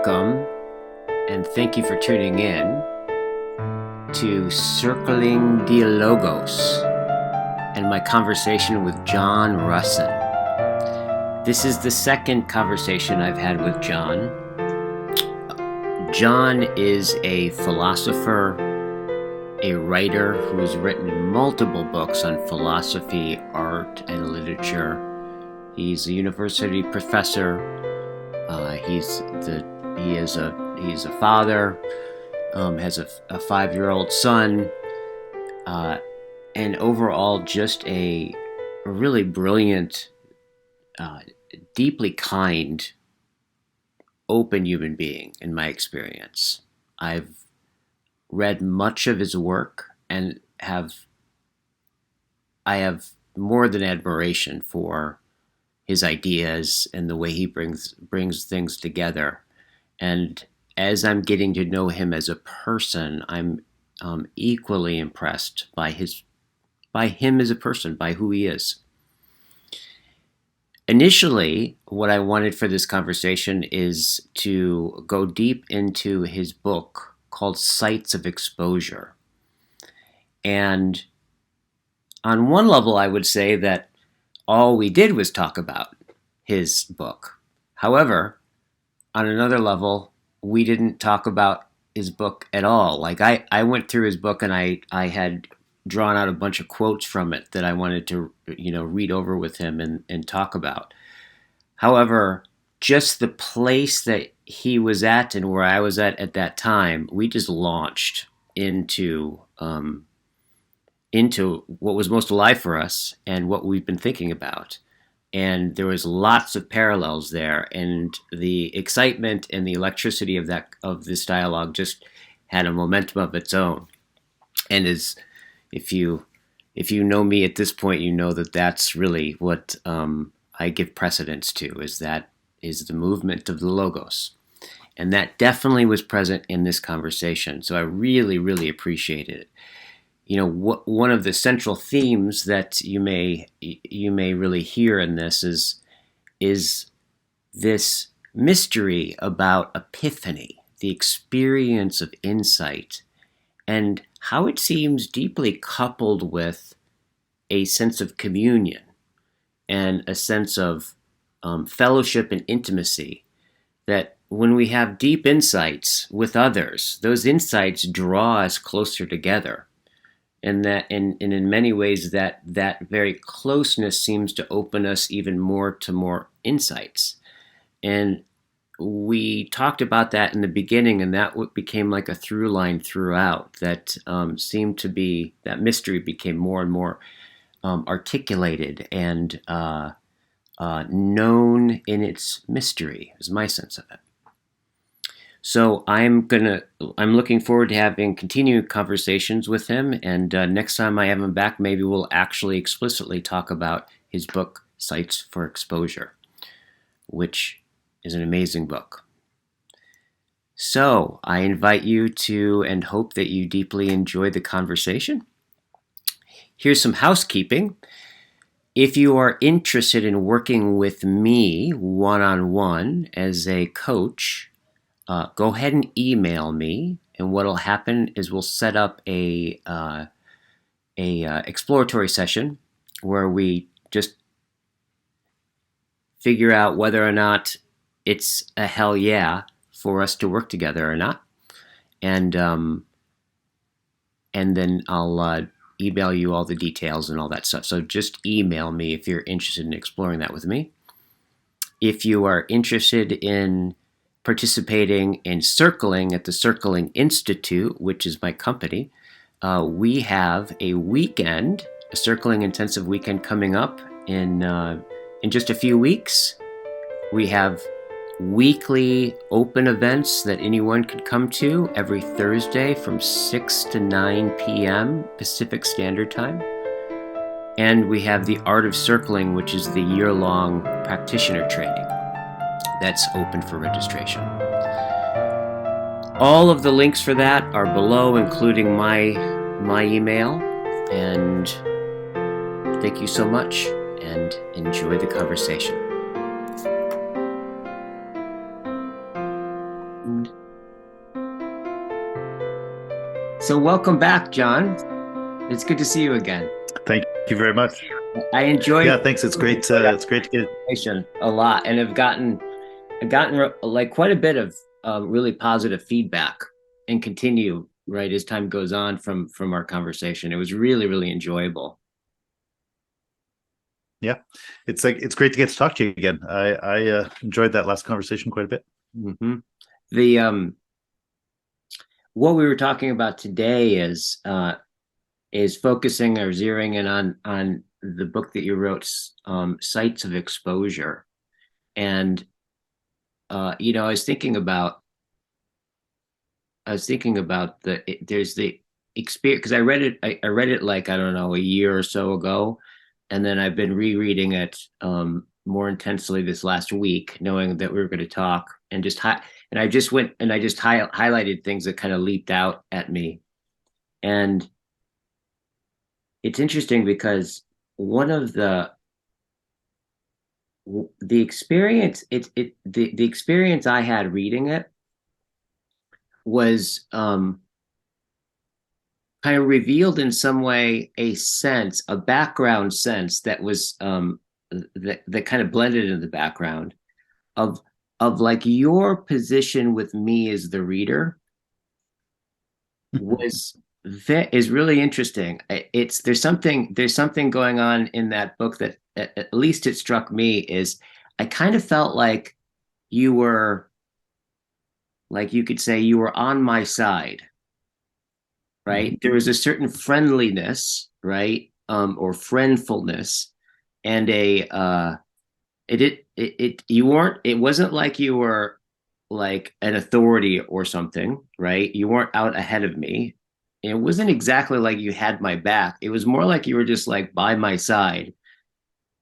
Welcome, and thank you for tuning in to Circling the Logos and my conversation with John Russon. This is the second conversation I've had with John. John is a philosopher, a writer who has written multiple books on philosophy, art, and literature. He's a university professor. He's a father, has a 5-year-old son, and overall just a really brilliant, deeply kind, open human being in my experience. I've read much of his work and I have more than admiration for his ideas and the way he brings things together. And as I'm getting to know him as a person, I'm equally impressed by him as a person, by who he is. Initially, what I wanted for this conversation is to go deep into his book called Sites of Exposure. And on one level, I would say that all we did was talk about his book. However, on another level, we didn't talk about his book at all. Like I went through his book and I had drawn out a bunch of quotes from it that I wanted to, read over with him and talk about. However, just the place that he was at and where I was at that time, we just launched into what was most alive for us and what we've been thinking about. And there was lots of parallels there, and the excitement and the electricity of this dialogue just had a momentum of its own. And if you know me at this point, you know that that's really what I give precedence to, is the movement of the logos. And that definitely was present in this conversation. So I really, really appreciated it. One of the central themes that you may really hear in this is this mystery about epiphany, the experience of insight, and how it seems deeply coupled with a sense of communion and a sense of fellowship and intimacy, that when we have deep insights with others, those insights draw us closer together. And in many ways that very closeness seems to open us even more to more insights. And we talked about that in the beginning, and that became like a through line throughout. That seemed to be, that mystery became more and more articulated and known in its mystery, is my sense of it. So I'm looking forward to having continued conversations with him, and next time I have him back, maybe we'll actually explicitly talk about his book, Sites for Exposure, which is an amazing book. So I invite you to, and hope that you deeply enjoy the conversation. Here's some housekeeping. If you are interested in working with me one-on-one as a coach, go ahead and email me, and what'll happen is we'll set up a exploratory session where we just figure out whether or not it's a hell yeah for us to work together or not, and then I'll email you all the details and all that stuff. So just email me if you're interested in exploring that with me. If you are interested in participating in Circling at the Circling Institute, which is my company, we have a Circling intensive weekend coming up in just a few weeks. We have weekly open events that anyone could come to every Thursday from 6 to 9 p.m. Pacific Standard Time. And we have the Art of Circling, which is the year-long practitioner training that's open for registration. All of the links for that are below, including my email. And thank you so much, and enjoy the conversation. So welcome back, John. It's good to see you again. Thank you very much. I enjoyed Yeah, thanks. It's great to get. information a lot, and I've gotten like quite a bit of really positive feedback, and continue right as time goes on from our conversation. It was really enjoyable. Yeah, it's great to get to talk to you again. I enjoyed that last conversation quite a bit. Hmm. The What we were talking about today is focusing or zeroing in on the book that you wrote, Sites of Exposure, and I was thinking about there's the experience because I read it like I don't know a year or so ago, and then I've been rereading it more intensely this last week, knowing that we were going to talk, and I just went and I just highlighted things that kind of leaped out at me, and it's interesting because one of the experience the experience I had reading it was kind of revealed in some way a background sense that was that kind of blended in the background of like your position with me as the reader was is really interesting. It's there's something going on in that book that at least it struck me is I kind of felt like you were like you could say you were on my side, right? There was a certain friendliness, right? Or friendfulness, and you weren't. It wasn't like you were like an authority or something, right? You weren't out ahead of me. It wasn't exactly like you had my back. It was more like you were just like by my side,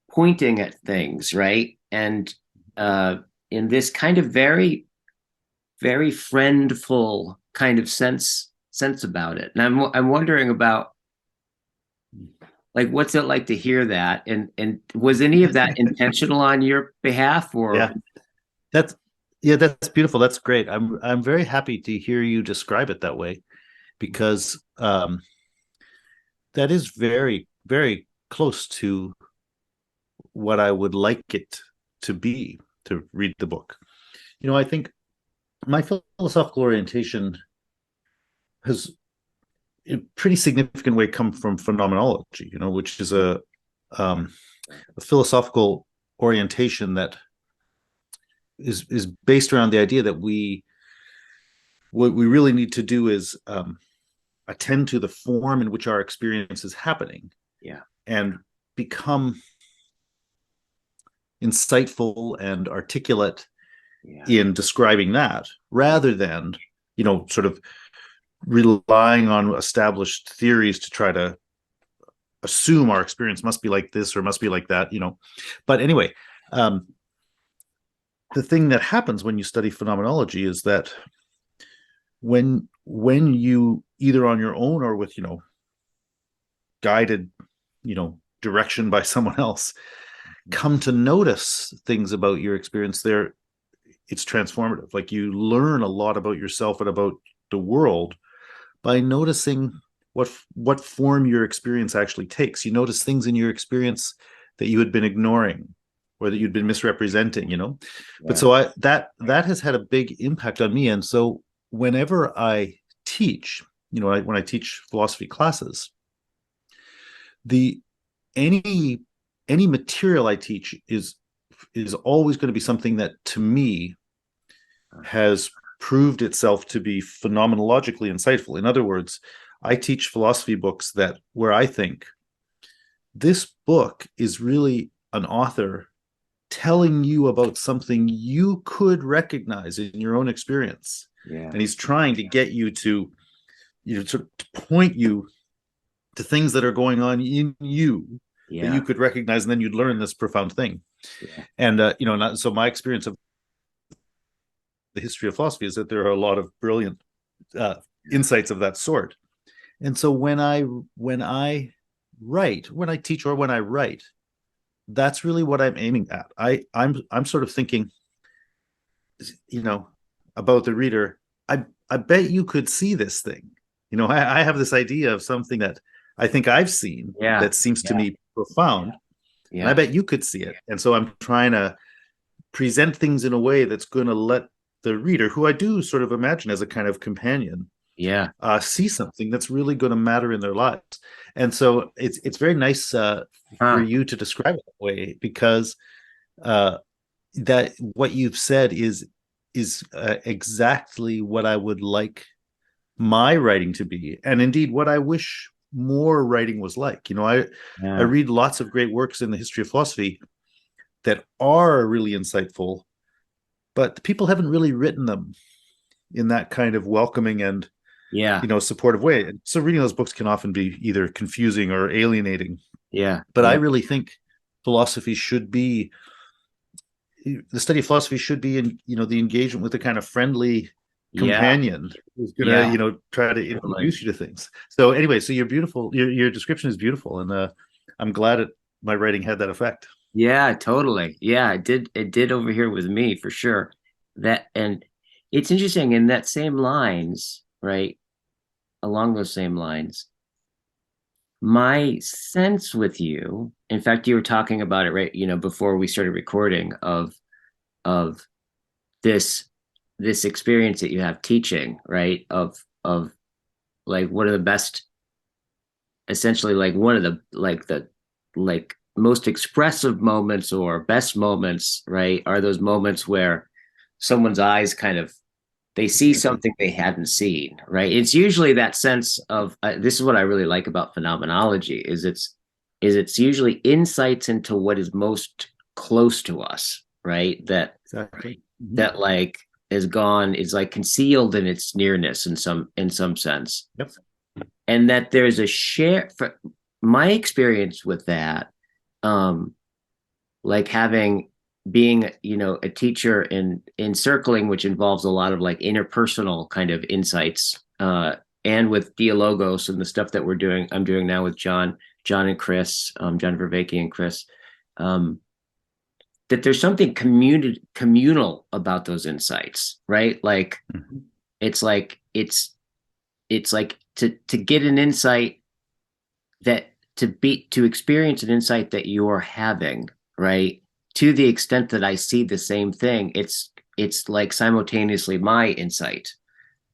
pointing at things, right? And uh, in this kind of very friendful kind of sense about it. And I'm wondering about like what's it like to hear that, and was any of that intentional on your behalf or Yeah, that's that's beautiful. That's great. I'm very happy to hear you describe it that way because that is very close to what I would like it to be to read the book. I think my philosophical orientation has in a pretty significant way come from phenomenology, which is a philosophical orientation that is based around the idea that what we really need to do is attend to the form in which our experience is happening yeah, and become insightful and articulate yeah, in describing that rather than sort of relying on established theories to try to assume our experience must be like this or must be like that. But anyway, um, the thing that happens when you study phenomenology is that when you either on your own or with guided direction by someone else come to notice things about your experience there, it's transformative. Like you learn a lot about yourself and about the world by noticing what form your experience actually takes. You notice things in your experience that you had been ignoring or that you'd been misrepresenting. But yeah, so that has had a big impact on me. And so whenever I teach, when I teach philosophy classes, the any any material I teach is always going to be something that to me has proved itself to be phenomenologically insightful. In other words, I teach philosophy books that where I think this book is really an author telling you about something you could recognize in your own experience. yeah, And he's trying to get you to, sort of point you to things that are going on in you that yeah, you could recognize, and then you'd learn this profound thing. yeah, And so my experience of the history of philosophy is that there are a lot of brilliant uh, yeah, insights of that sort. And so when I write, when I teach or when I write, that's really what I'm aiming at. I'm sort of thinking, you know, about the reader. I bet you could see this thing, I have this idea of something that I think I've seen Yeah. that seems to Yeah. me profound, and I Yeah. bet you could see it. And so I'm trying to present things in a way that's going to let the reader, who I do sort of imagine as a kind of companion, Yeah. see something that's really going to matter in their lives. And so it's very nice for Huh. you to describe it that way, because uh, that what you've said is exactly what I would like my writing to be, and indeed what I wish more writing was like. I Yeah. read lots of great works in the history of philosophy that are really insightful, but people haven't really written them in that kind of welcoming and Yeah. supportive way. And so reading those books can often be either confusing or alienating. Yeah. But I Yeah. really think philosophy should be the study of philosophy should be in the engagement with a kind of friendly Yeah. companion who's gonna Yeah. try to Totally. introduce you to things. So anyway, so you're beautiful. Your description is beautiful, and I'm glad my writing had that effect. Yeah, totally. Yeah, it did over here with me for sure. That and it's interesting in that same lines, right? Along those same lines. My sense with you, in fact, you were talking about it, right, before we started recording of this this experience that you have teaching, right? Of like one of the best, essentially like one of the like most expressive moments or best moments, right, are those moments where someone's eyes kind of they see Exactly. something they hadn't seen, right? It's usually that sense of this is what I really like about phenomenology is it's usually insights into what is most close to us, right? that Exactly. Mm-hmm. that like is like concealed in its nearness in some sense, Yep. and that there's a share for my experience with that, um like having being a teacher in circling, which involves a lot of like interpersonal kind of insights, and with dialogos and the stuff that I'm doing now with John and Chris, John Vervaeke and Chris, um that there's something communal about those insights, right? Like Mm-hmm. it's like it's like to get an insight, that to experience an insight that you're having, right, to the extent that I see the same thing, it's like simultaneously my insight,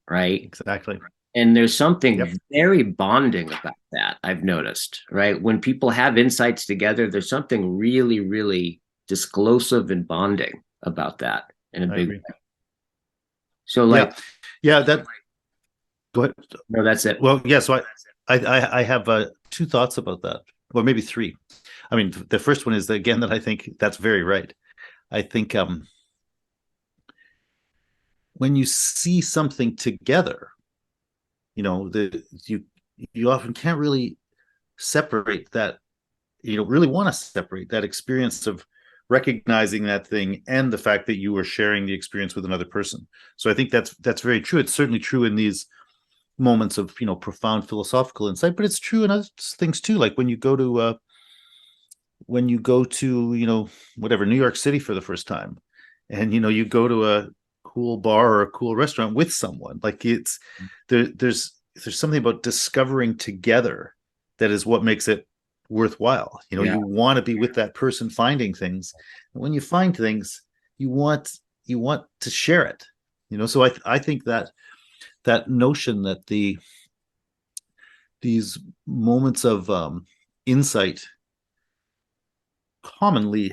right? Exactly. And there's something Yep. very bonding about that, I've noticed, right? When people have insights together, there's something really really disclosive and bonding about that in a I big agree. way. So Yeah. like, Yeah. That. Go ahead. no, that's it. Well, yeah. So I have two thoughts about that, or maybe three. I mean, the first one is that, again, that I think that's very right. I think when you see something together, you often can't really separate that. You don't really want to separate that experience of recognizing that thing and the fact that you are sharing the experience with another person. So I think that's very true. It's certainly true in these moments of profound philosophical insight, but it's true in other things too. Like when you go to whatever, New York City for the first time, and you go to a cool bar or a cool restaurant with someone, like there's something about discovering together that is what makes it worthwhile. Yeah. You want to be with that person finding things, and when you find things, you want to share it. So I think that notion that these moments of insight commonly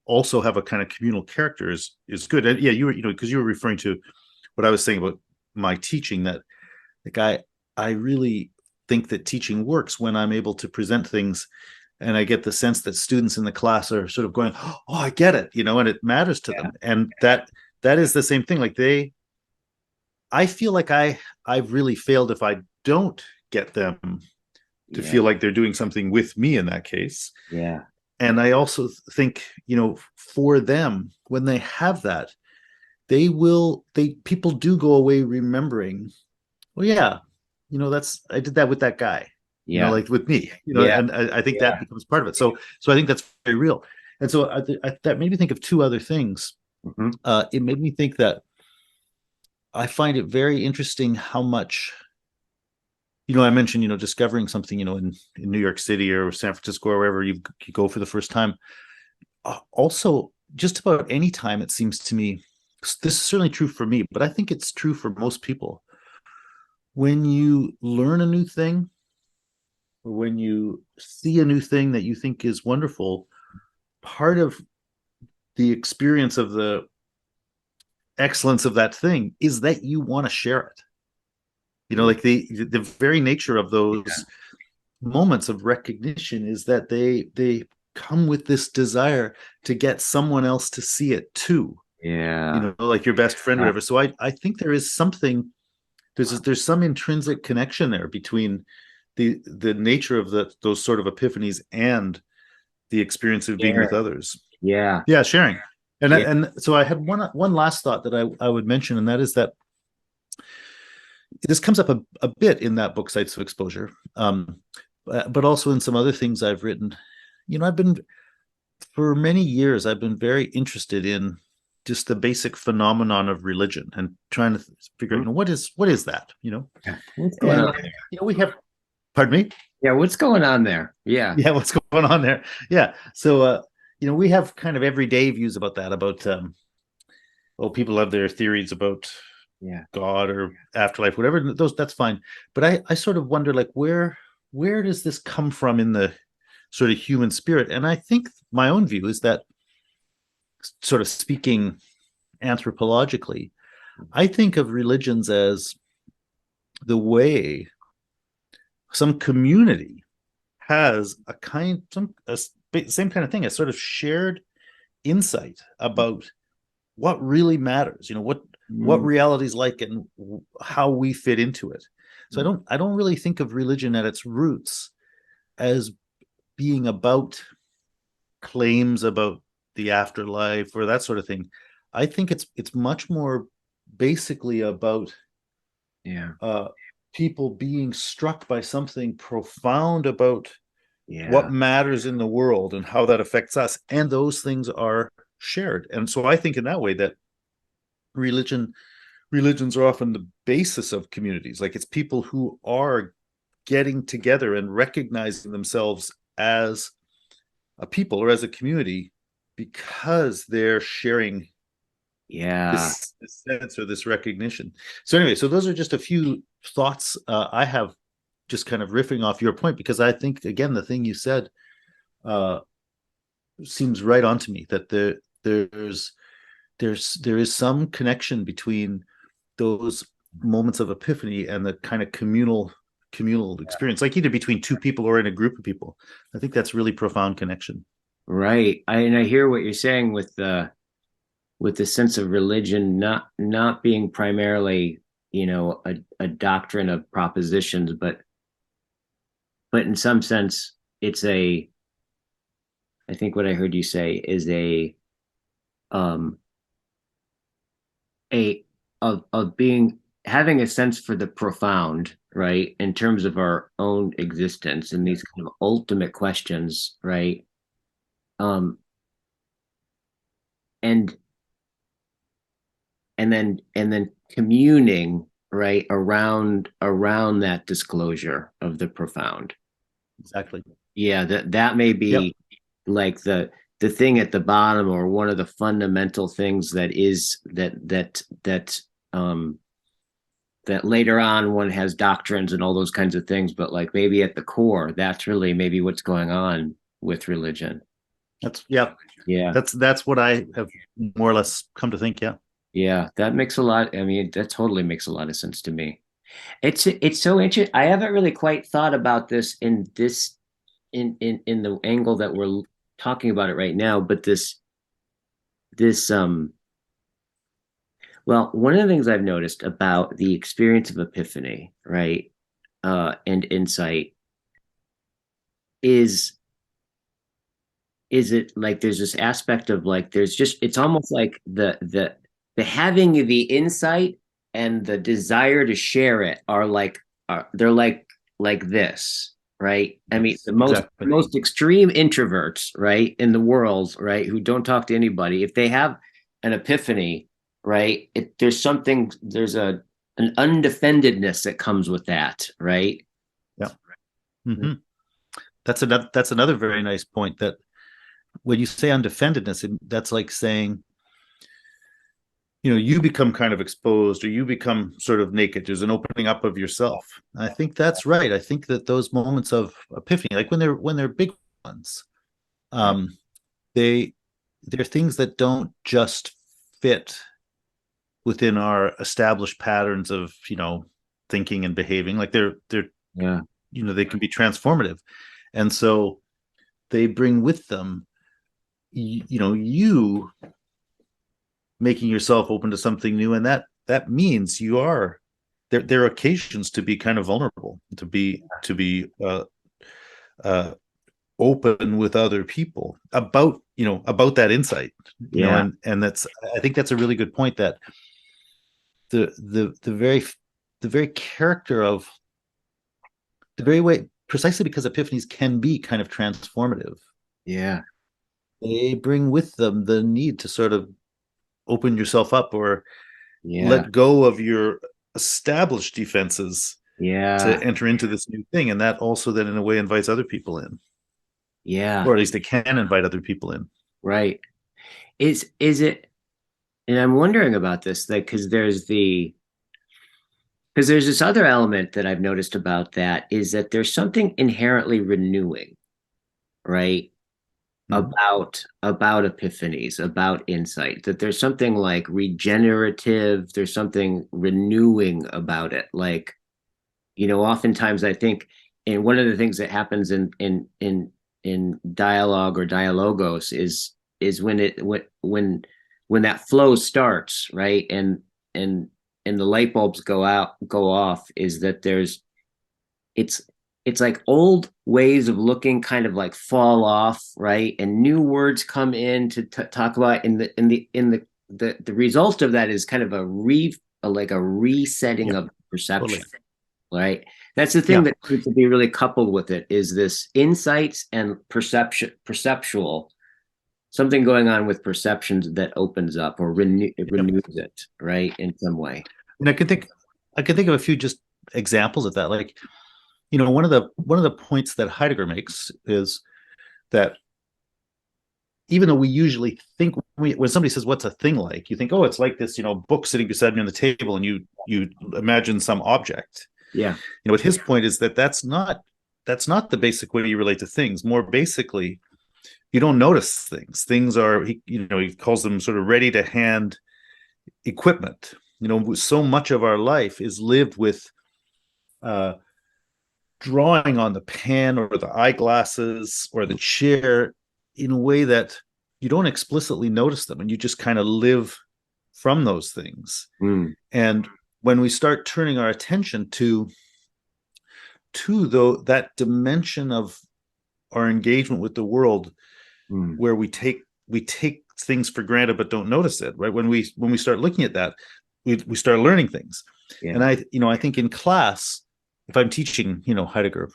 also have a kind of communal character is good. And yeah, because you were referring to what I was saying about my teaching, that like I really think that teaching works when I'm able to present things and I get the sense that students in the class are sort of going, oh, I get it, and it matters to Yeah. them. And that is the same thing. Like I feel like I've really failed if I don't get them to Yeah. feel like they're doing something with me in that case. Yeah. And I also think, for them, when they have that, people do go away remembering, well, yeah, I did that with that guy, Yeah. like with me, Yeah. and I think that Yeah. becomes part of it. So I think that's very real. And so that made me think of two other things. Mhm. It made me think that I find it very interesting how much I mentioned, discovering something, in New York City or San Francisco or wherever you go for the first time. Also, just about any time, it seems to me, this is certainly true for me, but I think it's true for most people. When you learn a new thing, or when you see a new thing that you think is wonderful, part of the experience of the excellence of that thing is that you want to share it. Like the very nature of those moments of recognition is that they come with this desire to get someone else to see it too, Yeah. like your best friend or whatever. So I think there is something, there's some intrinsic connection there between the nature of those sort of epiphanies and the experience of being with Sharing. others. Yeah. Yeah, sharing. and Yeah. and so I had one last thought that I would mention, and that is that this comes up a bit in that book, Sites of Exposure, but also in some other things I've written. I've been, for many years, I've been very interested in just the basic phenomenon of religion and trying to figure out, Mhm. what is that, Yeah. What's going and on there? we have, pardon me. Yeah, what's going on there? Yeah. Yeah, what's going on there? Yeah, so we have kind of everyday views about that, about people have their theories about Yeah. God or afterlife, whatever. That's fine. But I sort of wonder, like, where does this come from in the sort of human spirit? And I think my own view is that, sort of speaking anthropologically, I think of religions as the way some community has a same kind of thing, a sort of shared insight about what really matters, what Mm. reality is like and how we fit into it. So I don't really think of religion at its roots as being about claims about the afterlife or that sort of thing. I think it's much more basically about Yeah. uh, people being struck by something profound about what Yeah. matters in the world and how that affects us, and those things are shared. And so I think in that way that religion religions are often the basis of communities. Like, it's people who are getting together and recognizing themselves as a people or as a community because they're sharing Yeah. this sense or this recognition. So anyway, so those are just a few thoughts I have, just kind of riffing off your point, because I think, again, the thing you said uh, seems right on to me, that there is some connection between those moments of epiphany and the kind of communal experience, like either between two people or in a group of people. I think that's really profound connection. Right. And I hear what you're saying with the sense of religion not being primarily, a doctrine of propositions, but in some sense it's a I think what I heard you say is um a of being having a sense for the profound, right, in terms of our own existence and these kind of ultimate questions, right? Um and and then communing, right, around that disclosure of the profound. Exactly. Yeah, that may Yep. be like the thing at the bottom, or one of the fundamental things um that later on one has doctrines and all those kinds of things, but like maybe at the core, that's really maybe what's going on with religion. That's yeah. Yeah. That's what I have more or less come to think. Yeah. Yeah, that makes a lot. I mean, that totally makes a lot of sense to me. It's so interesting. I haven't really quite thought about this in the angle that we're talking about it right now, but this well, one of the things I've noticed about the experience of epiphany, right, and insight is it like there's this aspect of like there's just it's almost like the having the insight and the desire to share it are like they're like this, right? I mean, Yes, the exactly. most extreme introverts, right, in the world, right, who don't talk to anybody, if they have an epiphany, right, there's an undefendedness that comes with that, right? Mm-hmm. That's another very nice point, that when you say undefendedness, that's like saying, you become kind of exposed, or you become sort of naked. There's an opening up of yourself. I think that's right. I think that those moments of epiphany, like when they're big ones, Right. um, they they're things that don't just fit within our established patterns of thinking and behaving. Like they're Yeah. they can be transformative, and so they bring with them you making yourself open to something new, and that means you are there are occasions to be kind of vulnerable, to be uh open with other people about that insight, Yeah. and that's I think that's a really good point, that the very character of the very way, precisely because epiphanies can be kind of transformative, Yeah. they bring with them the need to sort of open yourself up, or Yeah. let go of your established defenses to Yeah. enter into this new thing. And that also then in a way invites other people in, Yeah. or at least it can invite other people in. Right. Is it, and I'm wondering about this, like, because there's this other element that I've noticed about that, is that there's something inherently renewing, right? Mm-hmm. About epiphanies, about insight, that there's something like regenerative, there's something renewing about it. Like, oftentimes I think, and one of the things that happens in dialogue or dialogos is when that flow starts, right? And the light bulbs go off, is that it's it's like old ways of looking kind of like fall off, right? And new words come in to talk about, the result of that is kind of a resetting Yeah, of perception, totally. right? That's the thing Yeah, that needs to be really coupled with it, is this insights and perceptual, something going on with perceptions that opens up or yeah. renews it, right, in some way. And I can think of a few just examples of that. Like, one of the points that Heidegger makes is that even though we usually think, when somebody says what's a thing like, you think, oh, it's like this book sitting beside me on the table, and you imagine some object. Yeah. What his point is, that that's not the basic way you relate to things. More basically, you don't notice things. Things are, he calls them sort of ready to hand equipment. So much of our life is lived with uh, drawing on the pen or the eyeglasses or the chair in a way that you don't explicitly notice them, and you just kind of live from those things. Mm, And when we start turning our attention to though that dimension of our engagement with the world, mm, where we take things for granted but don't notice it, right? When we start looking at that, we start learning things. And yeah. I think in class, if I'm teaching Heidegger,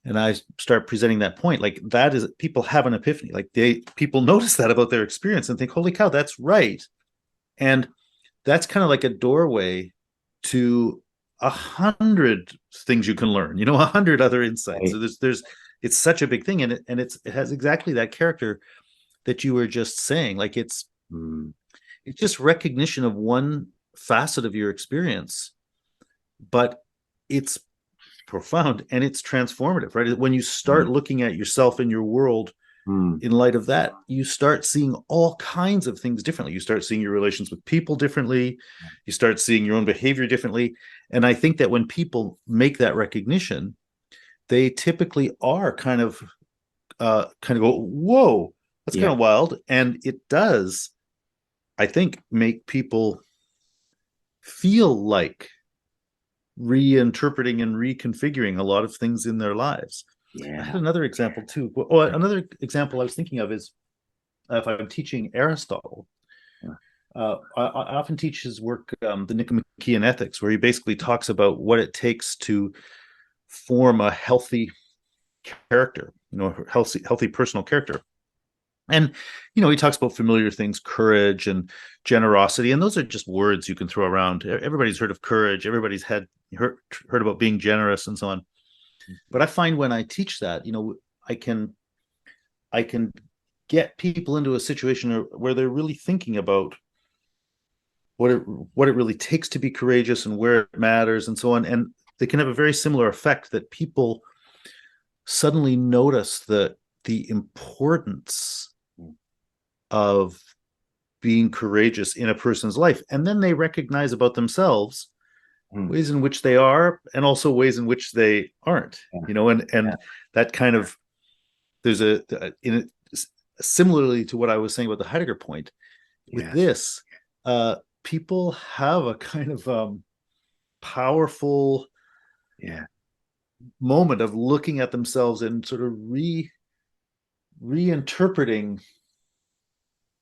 and I start presenting that point, like, that is, people have an epiphany, like people notice that about their experience and think, holy cow, that's right. And that's kind of like a doorway to 100 things you can learn, 100 other insights. Right. So there's it's such a big thing, and it has exactly that character that you were just saying. Like, Mm, it's just recognition of one facet of your experience, but it's profound and it's transformative, right? When you start mm, looking at yourself and your world mm. in light of that, you start seeing all kinds of things differently. You start seeing your relations with people differently. You start seeing your own behavior differently. And I think that when people make that recognition, they typically are kind of go, whoa, that's kind Yeah. of wild. And it does, I think, make people feel like reinterpreting and reconfiguring a lot of things in their lives. I had Yeah. another example too. Oh, another example I was thinking of is, if I'm teaching Aristotle, I often teach his work, the Nicomachean Ethics, where he basically talks about what it takes to form a healthy character, healthy personal character. And he talks about familiar things, courage and generosity, and those are just words you can throw around. Everybody's heard of courage. Everybody's heard about being generous and so on. But I find when I teach that, I can I can get people into a situation where they're really thinking about what it really takes to be courageous and where it matters and so on. And they can have a very similar effect that people suddenly notice the importance of being courageous in a person's life. And then they recognize about themselves Mm. ways in which they are and also ways in which they aren't, Yeah. Yeah. and that kind of there's a in similarly to what I was saying about the Heidegger point with Yes. this, people have a kind of powerful Yeah. moment of looking at themselves and sort of reinterpreting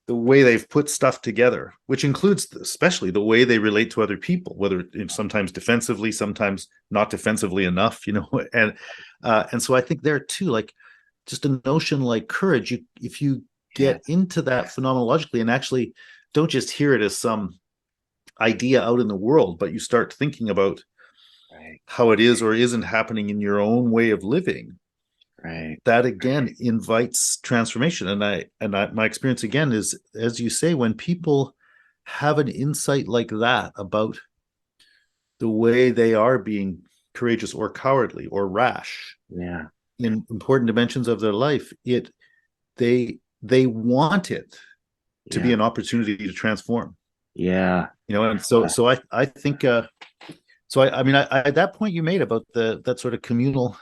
the way they've put stuff together, which includes especially the way they relate to other people, whether sometimes defensively, sometimes not defensively enough, and so I think there too, like just a notion like courage, if you Yeah. get into that phenomenologically and actually don't just hear it as some idea out in the world, but you start thinking about Right. how it is or isn't happening in your own way of living, Right. that again invites transformation. And my experience again is, as you say, when people have an insight like that about the way they are being courageous or cowardly or rash Yeah. in important dimensions of their life, they want it to be Yeah. an opportunity to transform. Yeah. And so I think I mean at that point you made about the that sort of communal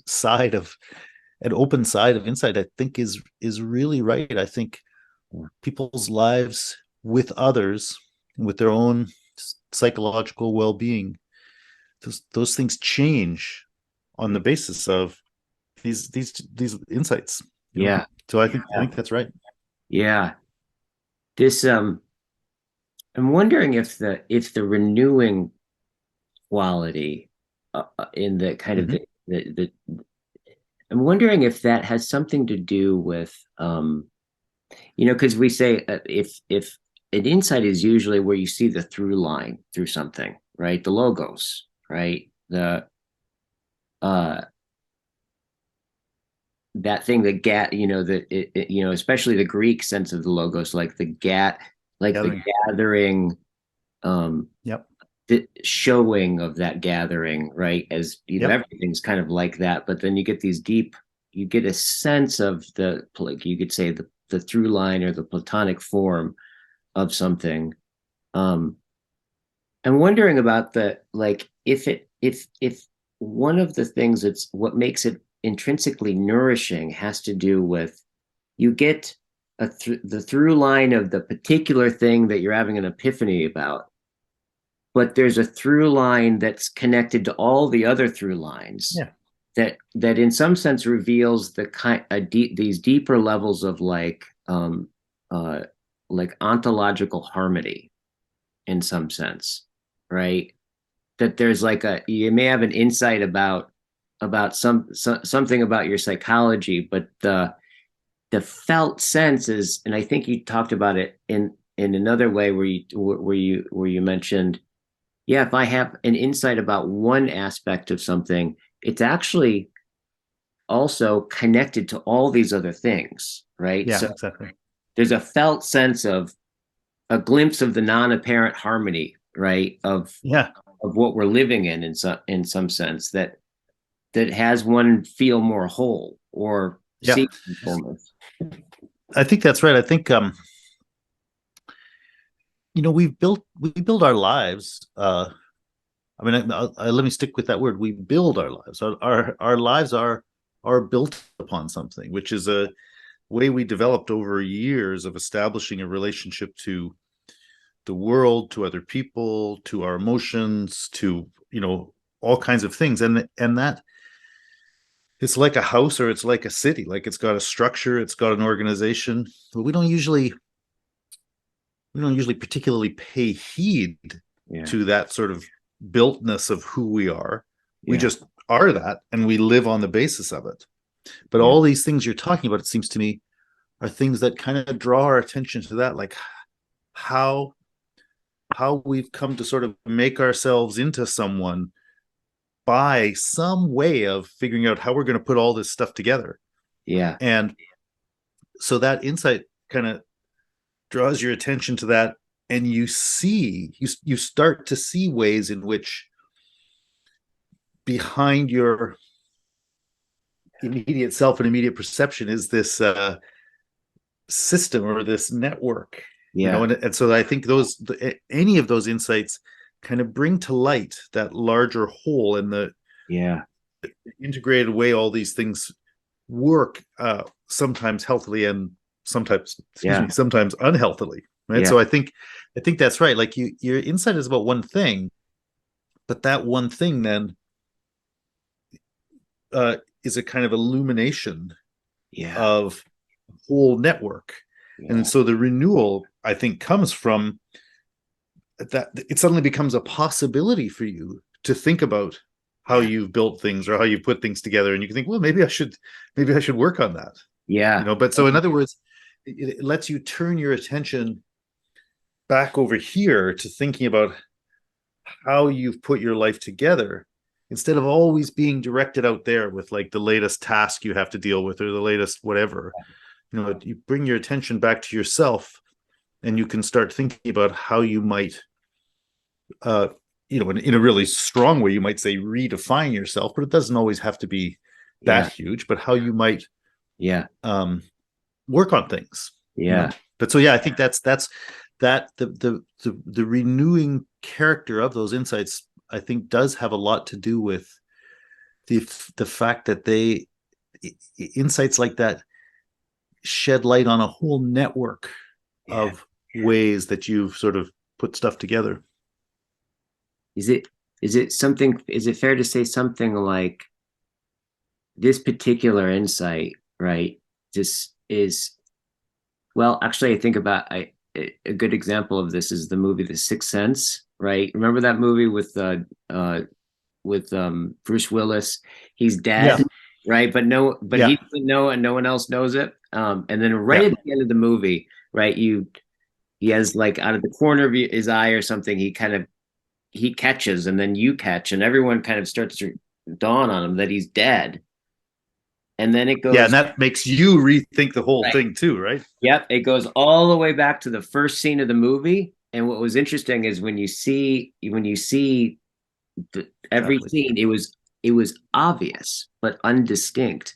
side of an open side of insight, I think is really right. I think people's lives with others, with their own psychological well-being, those things change on the basis of these insights. Yeah. So I think that's right. Yeah. This I'm wondering if the renewing quality in the kind of Mm-hmm. the I'm wondering if that has something to do with because we say if an insight is usually where you see the through line through something, right? The logos, right? The uh that thing that gat especially the Greek sense of the logos, like the Gathering. gathering, um Yep. the showing of that gathering, right? As Yep. everything's kind of like that, but then you get these deep, you get a sense of the, like you could say the through line or the platonic form of something. Um, I'm wondering about the, like, if one of the things that's what makes it intrinsically nourishing has to do with you get the through line of the particular thing that you're having an epiphany about, but there's a through line that's connected to all the other through lines Yeah. that in some sense reveals these deeper levels of uh like ontological harmony in some sense, right? That there's like you may have an insight about something about your psychology, but the felt sense is, and I think you talked about it in another way where you mentioned, yeah, if I have an insight about one aspect of something, it's actually also connected to all these other things, right? Yeah, So exactly. there's a felt sense of a glimpse of the non-apparent harmony, right? Yeah. Of what we're living in some sense that has one feel more whole or Yeah. see fullness. I think that's right. I think we build our lives. I mean, let me stick with that word. We build our lives. Our lives are built upon something, which is a way we developed over years of establishing a relationship to the world, to other people, to our emotions, to all kinds of things, and that it's like a house or it's like a city. Like it's got a structure, it's got an organization, but we don't usually particularly pay heed Yeah, to that sort of builtness of who we are. We yeah, just are that and we live on the basis of it. But yeah, all these things you're talking about, it seems to me, are things that kind of draw our attention to that, like how we've come to sort of make ourselves into someone by some way of figuring out how we're going to put all this stuff together. Yeah. And so that insight kind of draws your attention to that, and you start to see ways in which behind your immediate self and immediate perception is this system or this network, Yeah. and so I think any of those insights kind of bring to light that larger whole and the Yeah. integrated way all these things work, sometimes healthily and sometimes, excuse Yeah. me, sometimes unhealthily, right? Yeah. So I think that's right. Like your insight is about one thing, but that one thing then is a kind of illumination Yeah. of a whole network. And Yeah. so the renewal, I think, comes from that it suddenly becomes a possibility for you to think about how Yeah. you've built things or how you put things together, and you can think, well, maybe I should work on that. Yeah. But so in other words, it lets you turn your attention back over here to thinking about how you've put your life together, instead of always being directed out there with like the latest task you have to deal with or the latest whatever. You bring your attention back to yourself, and you can start thinking about how you might, uh in a really strong way, you might say redefine yourself, but it doesn't always have to be that Yeah. huge, but how you might Yeah. um work on things. Yeah. But so yeah, I think that's that the renewing character of those insights, I think, does have a lot to do with the fact that insights like that shed light on a whole network Yeah. of ways that you've sort of put stuff together. Is it is it fair to say something like this particular insight, right? This is well, actually I think about a good example of this is the movie The Sixth Sense, right? Remember that movie with Bruce Willis? He's Yeah, dead, right? But he yeah, doesn't know and no one else knows it. And then right yeah, at the end of the movie, right, he has like out of the corner of his eye or something, he catches and then you catch and everyone kind of starts to dawn on him that he's dead. And then it yeah, and goes that makes you rethink the whole right. thing too, right? Yep, it goes all the way back to the first scene of the movie. And what was interesting is when you see every Exactly. scene, it was obvious but undistinct.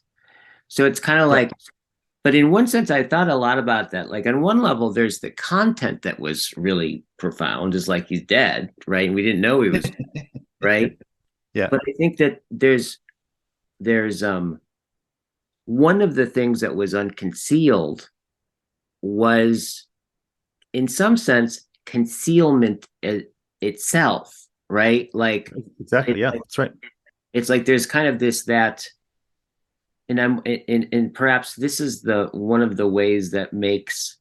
So it's kind of Yeah, like, but in one sense, I thought a lot about that. Like on one level, there's the content that was really profound, is like he's dead, right? And we didn't know he was right. yeah, But I think that there's one of the things that was unconcealed was in some sense concealment itself, right? Like exactly. it's Yeah, like that's right. it's like there's kind of this that and perhaps this is the one of the ways that makes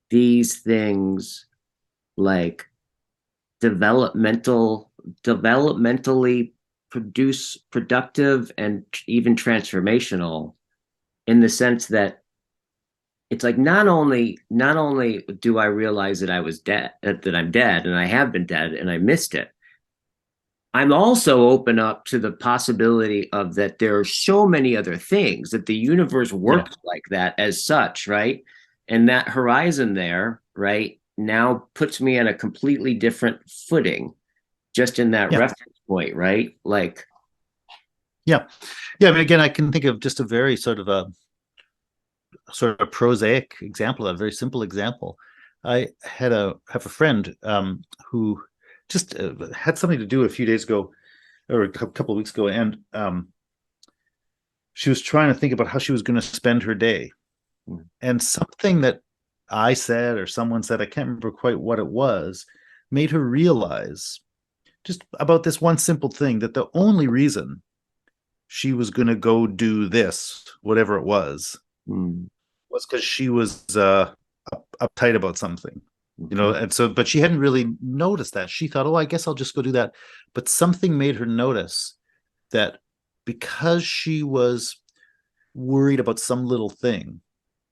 these things like developmentally productive and even transformational in the sense that it's like not only do I realize that I was dead, that I'm dead and I have been dead and I missed it. I'm also open up to the possibility of that there are so many other things that the universe Yeah, works like that as such, right? And that horizon there, right, now puts me on a completely different footing just in that yeah, reference point, right? Like, yeah, yeah. I mean, again, I can think of just a very sort of prosaic example, a very simple example. I have a friend who just had something to do a few days ago or a couple of weeks ago, and she was trying to think about how she was going to spend her day. And something that I said or someone said, I can't remember quite what it was, made her realize just about this one simple thing, that the only reason she was going to go do this, whatever it mm, was because she was uptight about something. okay, And so, but she hadn't really noticed that. She thought, oh, I guess I'll just go do that. But something made her notice that because she was worried about some little thing,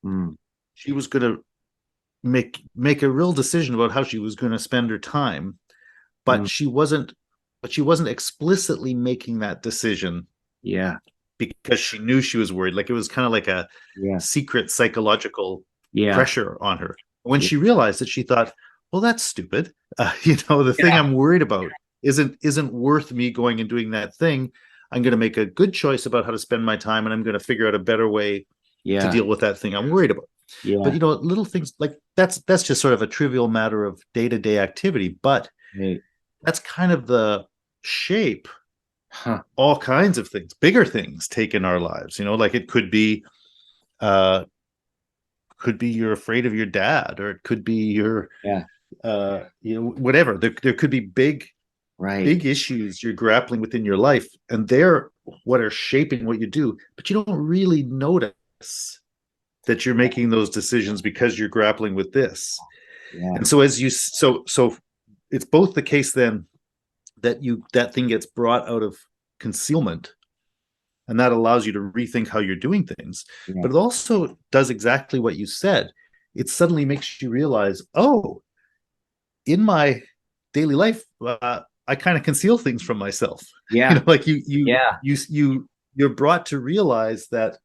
mm, she was going to make a real decision about how she was going to spend her time, but mm, she wasn't. but she wasn't explicitly making that decision Yeah. because she knew she was worried. Like it was kind of like a Yeah. secret psychological Yeah. pressure on her. When Yeah. she realized it, she thought, "Well, that's stupid. The thing Yeah. I'm worried about isn't worth me going and doing that thing. I'm going to make a good choice about how to spend my time, and I'm going to figure out a better way to Yeah. deal with that thing I'm worried about." But Yeah. little things like that's just sort of a trivial matter of day-to-day activity, but Right. that's kind of the shape Huh. all kinds of things, bigger things take in our lives. Like it uh could be you're afraid of your dad, or it could be you're Yeah. whatever. There could be Right. big issues you're grappling with in your life, and they're what are shaping what you do, but you don't really notice that you're making those decisions because you're grappling with this. Yeah. And so as you so it's both the case then that thing gets brought out of concealment, and that allows you to rethink how you're doing things. Yeah. But it also does exactly what you said. It suddenly makes you realize, oh, in my daily life, I kind of conceal things from myself. Yeah. Like you you Yeah. you you you're brought to realize that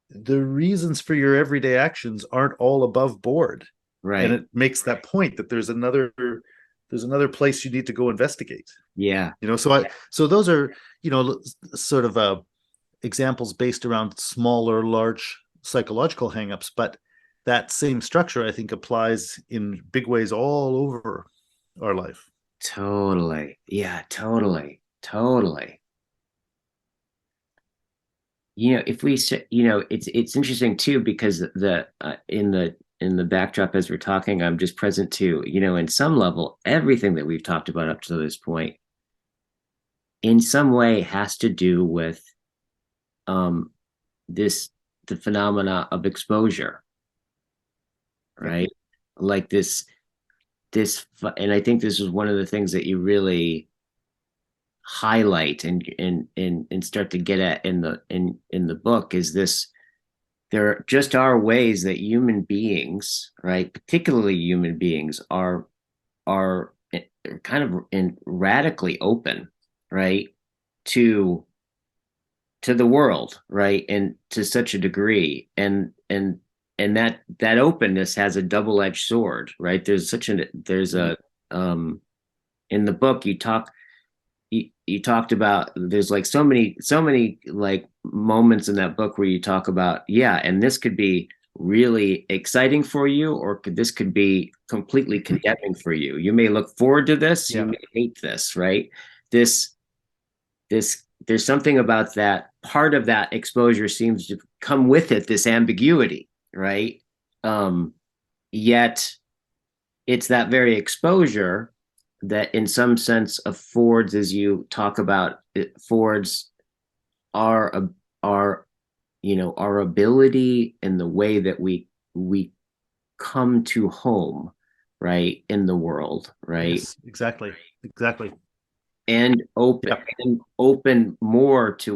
the reasons for your everyday actions aren't all above board, and Right. it makes that point that there's another place you need to go investigate. Yeah. So those are sort of examples based around small or large psychological hangups, but that same structure I think applies in big ways all over our life. Totally. Yeah. Totally. Totally. If we say, it's interesting too because the in the backdrop as we're talking, I'm just present to, in some level, everything that we've talked about up to this point, in some way, has to do with um this the phenomena of exposure, Yep. right? Like and I think this is one of the things that you really highlight and start to get at in the book is this. There just are ways that human beings, right, particularly human beings, are kind of radically open, right, to the world, right, and to such a degree, and that openness has a double-edged sword, right? There's Mm. a in the book you talked about, there's like so many like moments in that book where you talk about, yeah, and this could be really exciting for you, or this could be completely condemning for you. You may look forward to this, you Yeah. may hate this, right? This this there's something about that part of that exposure seems to come with it, this ambiguity, right? um Yet it's that very exposure that in some sense affords, as you talk about, it affords our our our ability in the way that we come to home, right, in the world, right, Yes, exactly. and open Yeah. more to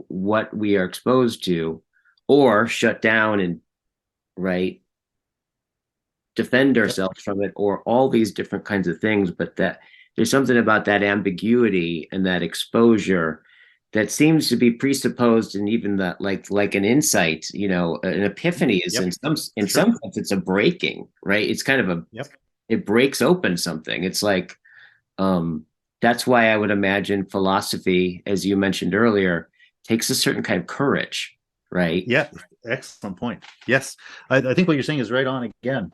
what we are exposed to, or shut down and, right, defend Yep. ourselves from it, or all these different kinds of things. But that there's something about that ambiguity and that exposure that seems to be presupposed, and even that, like an insight, an epiphany is Yep. in For some sure. sense it's a breaking, right? It's kind of Yep. it breaks open something. It's like, um that's why I would imagine philosophy, as you mentioned earlier, takes a certain kind of courage, right? Yeah. Excellent point. Yes. I think what you're saying is right on again.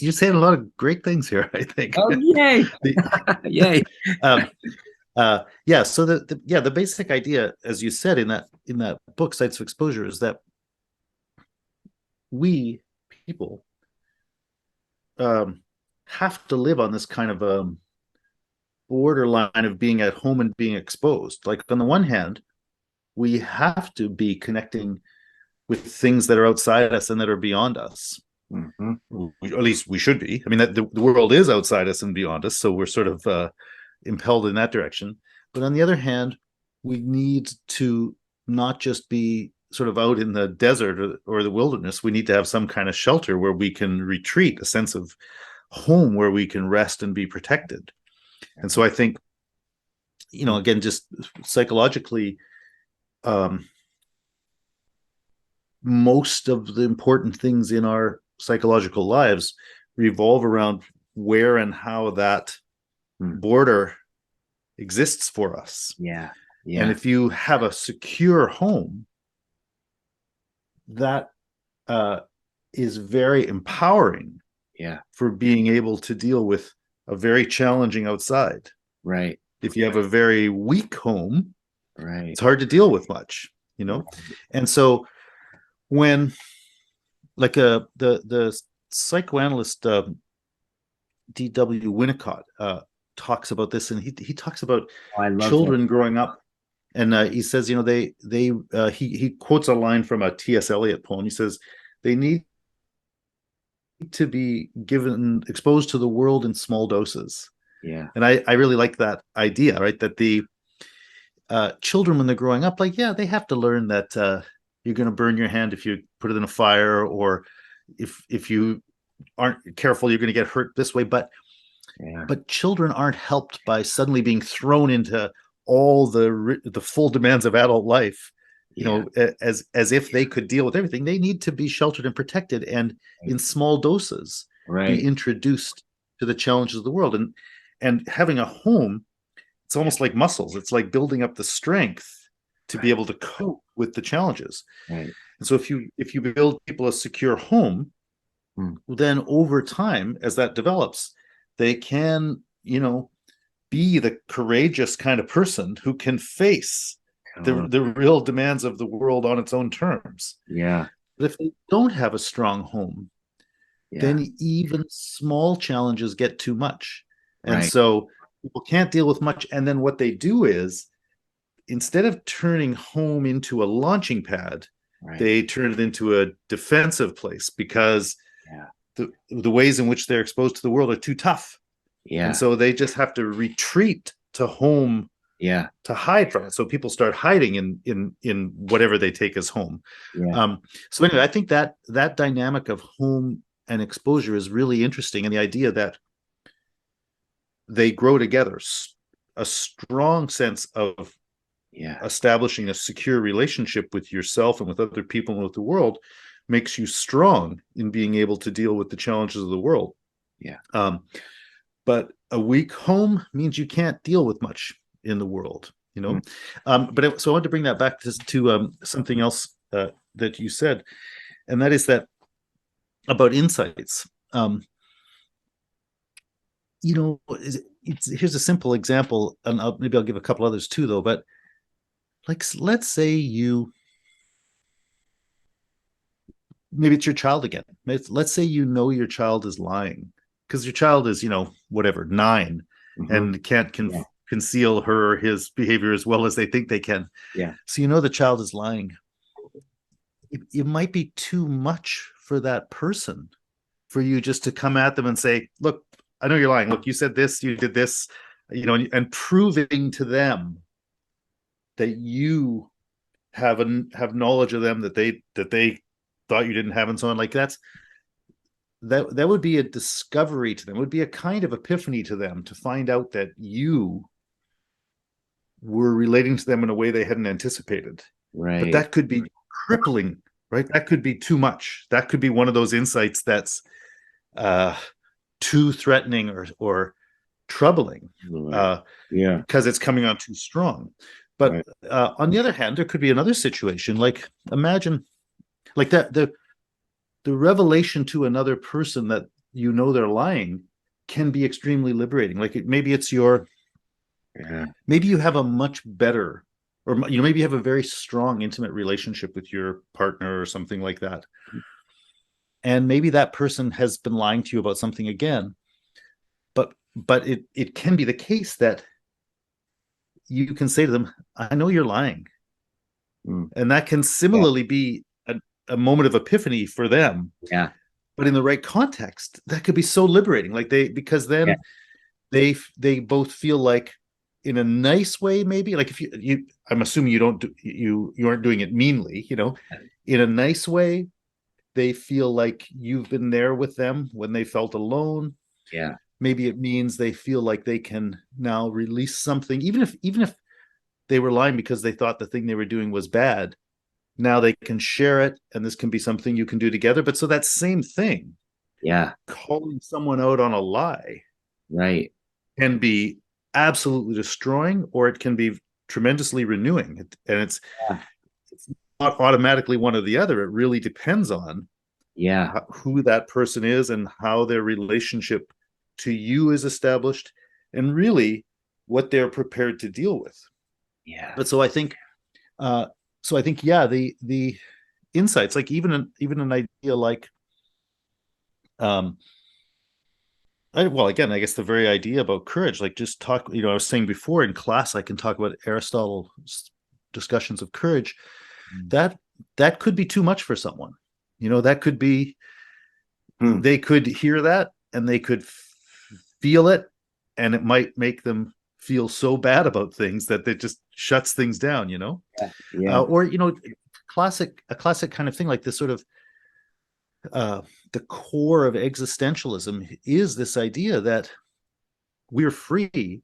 You're saying a lot of great things here, I think. Oh, yay. the, Yay. um, yeah. So the basic idea, as you said in that book, Sites of Exposure, is that we people um, have to live on this kind of borderline of being at home and being exposed. Like on the one hand, we have to be connecting with things that are outside us and that are beyond us. Mm-hmm. At least we should be. I mean, that the world is outside us and beyond us, so we're sort of impelled in that direction. But on the other hand, we need to not just be sort of out in the desert or the wilderness. We need to have some kind of shelter where we can retreat, a sense of home where we can rest and be protected. And so I think, again, just psychologically, um, most of the important things in our psychological lives revolve around where and how that Hmm. border exists for us. Yeah. And Yeah. if you have a secure home, that uh, is very empowering Yeah. for being able to deal with a very challenging outside. Right. If you have a very weak home, Right. it's hard to deal with much. Right. And so when like the psychoanalyst D.W. Winnicott talks about this, and he talks about Oh, I love that. children growing up, and he says, he quotes a line from a T.S. Eliot poem. He says they need to be given exposed to the world in small doses, Yeah. and I really like that idea, right? That the children, when they're growing up, like, yeah, they have to learn that you're going to burn your hand if you put it in a fire, or if you aren't careful, you're going to get hurt this way. But Yeah. children aren't helped by suddenly being thrown into all the full demands of adult life. Yeah. As if they could deal with everything. They need to be sheltered and protected, and Right. in small doses be Right. introduced to the challenges of the world. And having a home, it's Yeah. almost like muscles. It's like building up the strength to be Right. able to cope with the challenges. Right. And so if you build people a secure home, Hmm. then over time, as that develops, they can, be the courageous kind of person who can face the, Totally. the real demands of the world on its own terms. Yeah. But if they don't have a strong home, Yeah. then even small challenges get too much. And Right. so people can't deal with much. And then what they do is, instead of turning home into a launching pad, Right. they turn it into a defensive place, because Yeah. the ways in which they're exposed to the world are too tough. And Yeah. so they just have to retreat to home Yeah. to hide from it. So people start hiding in whatever they take as home. Yeah. So anyway, I think that dynamic of home and exposure is really interesting, and the idea that they grow together, a strong sense of Yeah. establishing a secure relationship with yourself and with other people and with the world, makes you strong in being able to deal with the challenges of the world. Yeah. But a weak home means you can't deal with much in the world, you Hmm. know. So I wanted to bring that back to something else that you said, and that is that about insights. Here's a simple example, and maybe I'll give a couple others too, though. But like, let's say maybe it's your child again. Let's say your child is lying, because your child is, whatever, 9, Hmm. and can't Yeah. conceal her or his behavior as well as they think they can. Yeah. So the child is lying. It might be too much for that person for you just to come at them and say, look, I know you're lying. Look, you said this, you did this, and proving to them that you have knowledge of them that they thought you didn't have, and so on. Like, that would be a discovery to them. It would be a kind of epiphany to them to find out that you were relating to them in a way they hadn't anticipated. But Right. that could be crippling, right? That could be too much. That could be one of those insights that's uh, too threatening or troubling, Right. Yeah. because it's coming on too strong. But Right. on the other hand, there could be another situation. Like, imagine, like, that the revelation to another person that they're lying can be extremely liberating. Like, Yeah. maybe you have a much better, or maybe you have a very strong intimate relationship with your partner or something like that, and maybe that person has been lying to you about something again. But it can be the case that you can say to them, I know you're lying. Mm. And that can Yeah. similarly be a moment of epiphany for them. Yeah. But in the right context, that could be so liberating. Like, because Yeah. then they both feel like, in a nice way, maybe, like, if you I'm assuming you aren't doing it meanly, in a nice way, they feel like you've been there with them when they felt alone. Yeah. maybe it means they feel like they can now release something, even if they were lying because they thought the thing they were doing was bad. Now they can share it, and this can be something you can do together. But so that same thing, Yeah. calling someone out on a lie, Right. can be absolutely destroying, or it can be tremendously renewing. And Yeah. it's not automatically one or the other. It really depends on Yeah. who that person is and how their relationship to you is established, and really what they're prepared to deal with. Yeah. But uh, so I think, yeah, the insights, like even an idea like, um, well, again, I guess the very idea about courage, like just talk, I was saying before in class, I can talk about Aristotle's discussions of courage. Mm. That that could be too much for someone. That could be, Hmm. they could hear that and they could feel it, and it might make them feel so bad about things that it just shuts things down. Yeah. Yeah. Or a classic kind of thing like this sort of, the core of existentialism is this idea that we're free,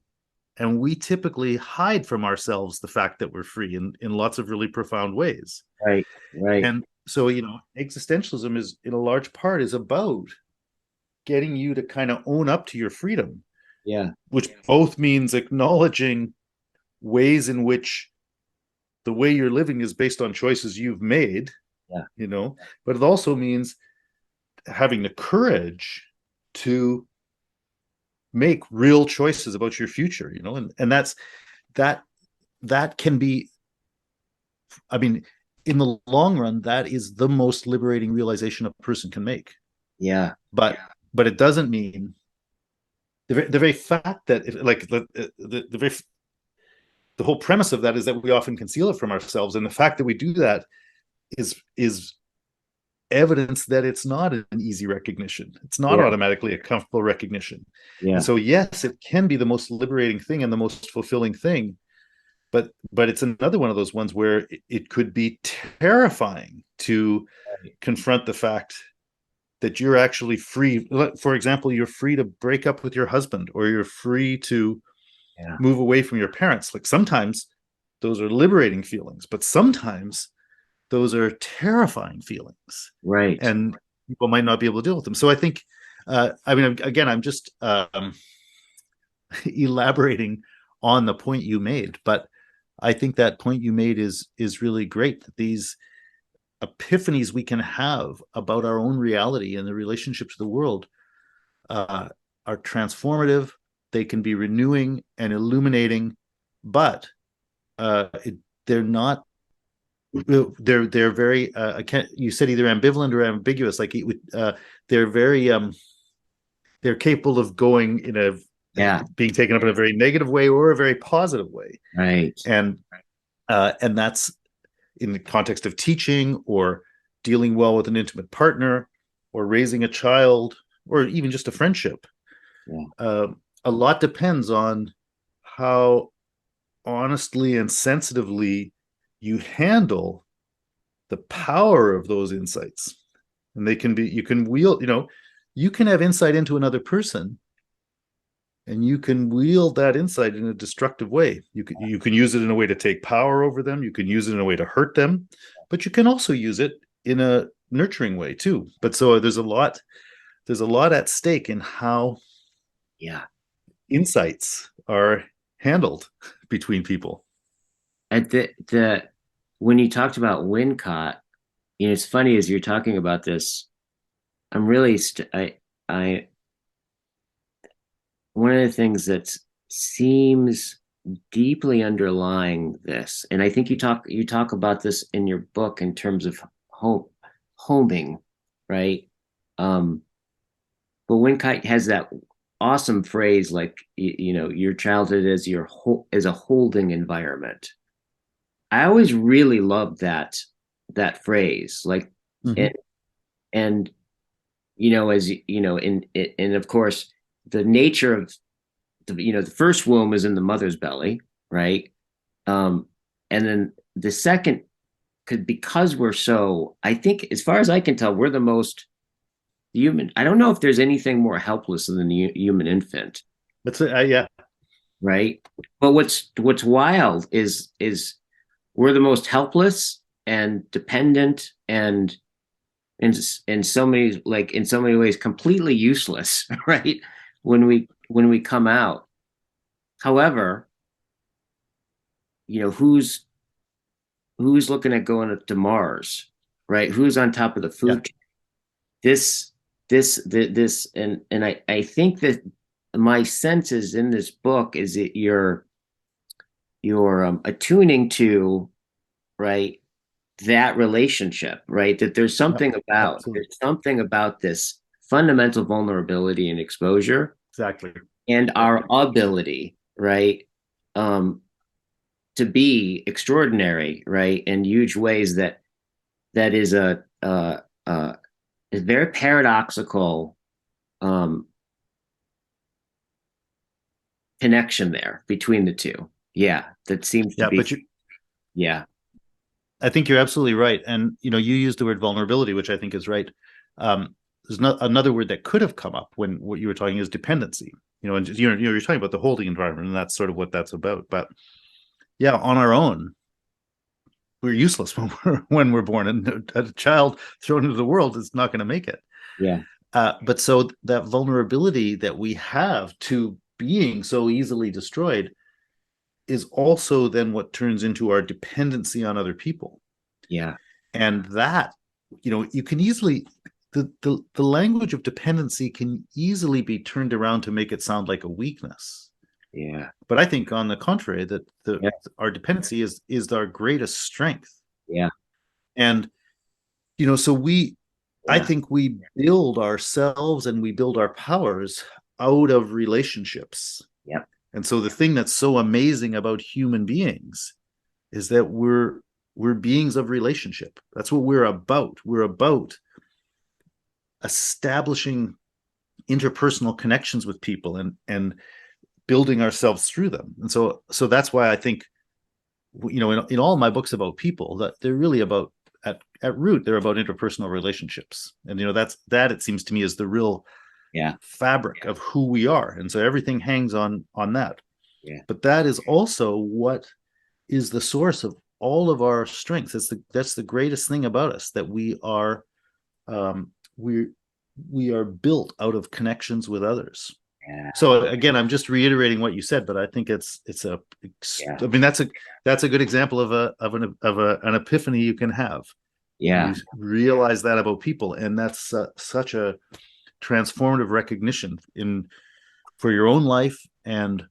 and we typically hide from ourselves the fact that we're free in lots of really profound ways. Right. Right. And so, existentialism is, in a large part, is about getting you to kind of own up to your freedom, Yeah. which both means acknowledging ways in which the way you're living is based on choices you've made, Yeah. you know, but it also means having the courage to make real choices about your future, and that that can be, I mean, in the long run, that is the most liberating realization a person can make. Yeah. But it doesn't mean the very fact that like the whole premise of that is that we often conceal it from ourselves, and the fact that we do that is evidence that it's not an easy recognition. It's not Yeah. automatically a comfortable recognition. And Yeah. so, yes, it can be the most liberating thing and the most fulfilling thing, but it's another one of those ones where it could be terrifying to Right. confront the fact that you're actually free. For example, you're free to break up with your husband, or you're free to Yeah. move away from your parents. Like, sometimes those are liberating feelings, but sometimes those are terrifying feelings, Right. and people might not be able to deal with them. So I think, I mean, again, I'm just elaborating on the point you made, but I think that point you made is really great. That these epiphanies we can have about our own reality and the relationship to the world, uh, are transformative. They can be renewing and illuminating, but they're not. They're very. I can't. You said either ambivalent or ambiguous. Like, they're very. They're capable of going in a Yeah. being taken up in a very negative way or a very positive way, Right. and that's in the context of teaching, or dealing well with an intimate partner, or raising a child, or even just a friendship. Yeah. Uh, a lot depends on how honestly and sensitively you handle the power of those insights. And they can be, you can wield, you can have insight into another person, and you can wield that insight in a destructive way. You can use it in a way to take power over them. You can use it in a way to hurt them, but you can also use it in a nurturing way too. But so there's a lot at stake in how Yeah. insights are handled between people. At the when you talked about Wincott, it's funny as you're talking about this. I'm really I one of the things that seems deeply underlying this, and I think you talk about this in your book in terms of homing, right? Um, but Wincott has that awesome phrase like your childhood is is a holding environment. I always really loved that phrase, like, Mm-hmm. and and as and of course the nature of the first womb is in the mother's belly, right? Um, and then the second, because we're so, I think, as far as I can tell, we're the most, human. I don't know if there's anything more helpless than the human infant, That's it. Yeah, right? But what's wild is we're the most helpless and dependent and in so many in so many ways completely useless, right? When we come out. However, who's looking at going to Mars, right? Who's on top of the yeah, food chain? This and I think that my sense is in this book is that you're attuning to, right, that relationship, right, that yeah, absolutely, there's something about this fundamental vulnerability and exposure exactly. and Yep. our ability, right, um to be extraordinary, right, in huge ways that is a very paradoxical um connection there between the two. Yeah, that seems to Yeah, be. but you, Yeah, I think you're absolutely right. And you used the word vulnerability, which I think is right. There's not another word that could have come up when what you were talking is dependency. And you're talking about the holding environment, and that's sort of what that's about. But yeah, on our own, we're useless when we're born, and a child thrown into the world is not going to make it. yeah, But so that vulnerability that we have to being so easily destroyed is also then what turns into our dependency on other people. yeah, And that, you can easily the language of dependency can easily be turned around to make it sound like a weakness. yeah, But I think on the contrary, that the yeah, our dependency is our greatest strength. yeah, And so I yeah, think we build ourselves and we build our powers out of relationships. yeah, And so the thing that's so amazing about human beings is that we're beings of relationship. That's what we're about. We're about establishing interpersonal connections with people and building ourselves through them. And so that's why I think in all my books about people, that they're really about at root, they're about interpersonal relationships. And that it seems to me is the real yeah, fabric of who we are. And so everything hangs on that. yeah, But that is also what is the source of all of our strength. That's the greatest thing about us, that um, we we are built out of connections with others. yeah, So again, I'm just reiterating what you said, but I think it's a yeah, I mean that's a good example of an epiphany you can have. yeah, You realize that about people, and that's such a transformative recognition in for your own life and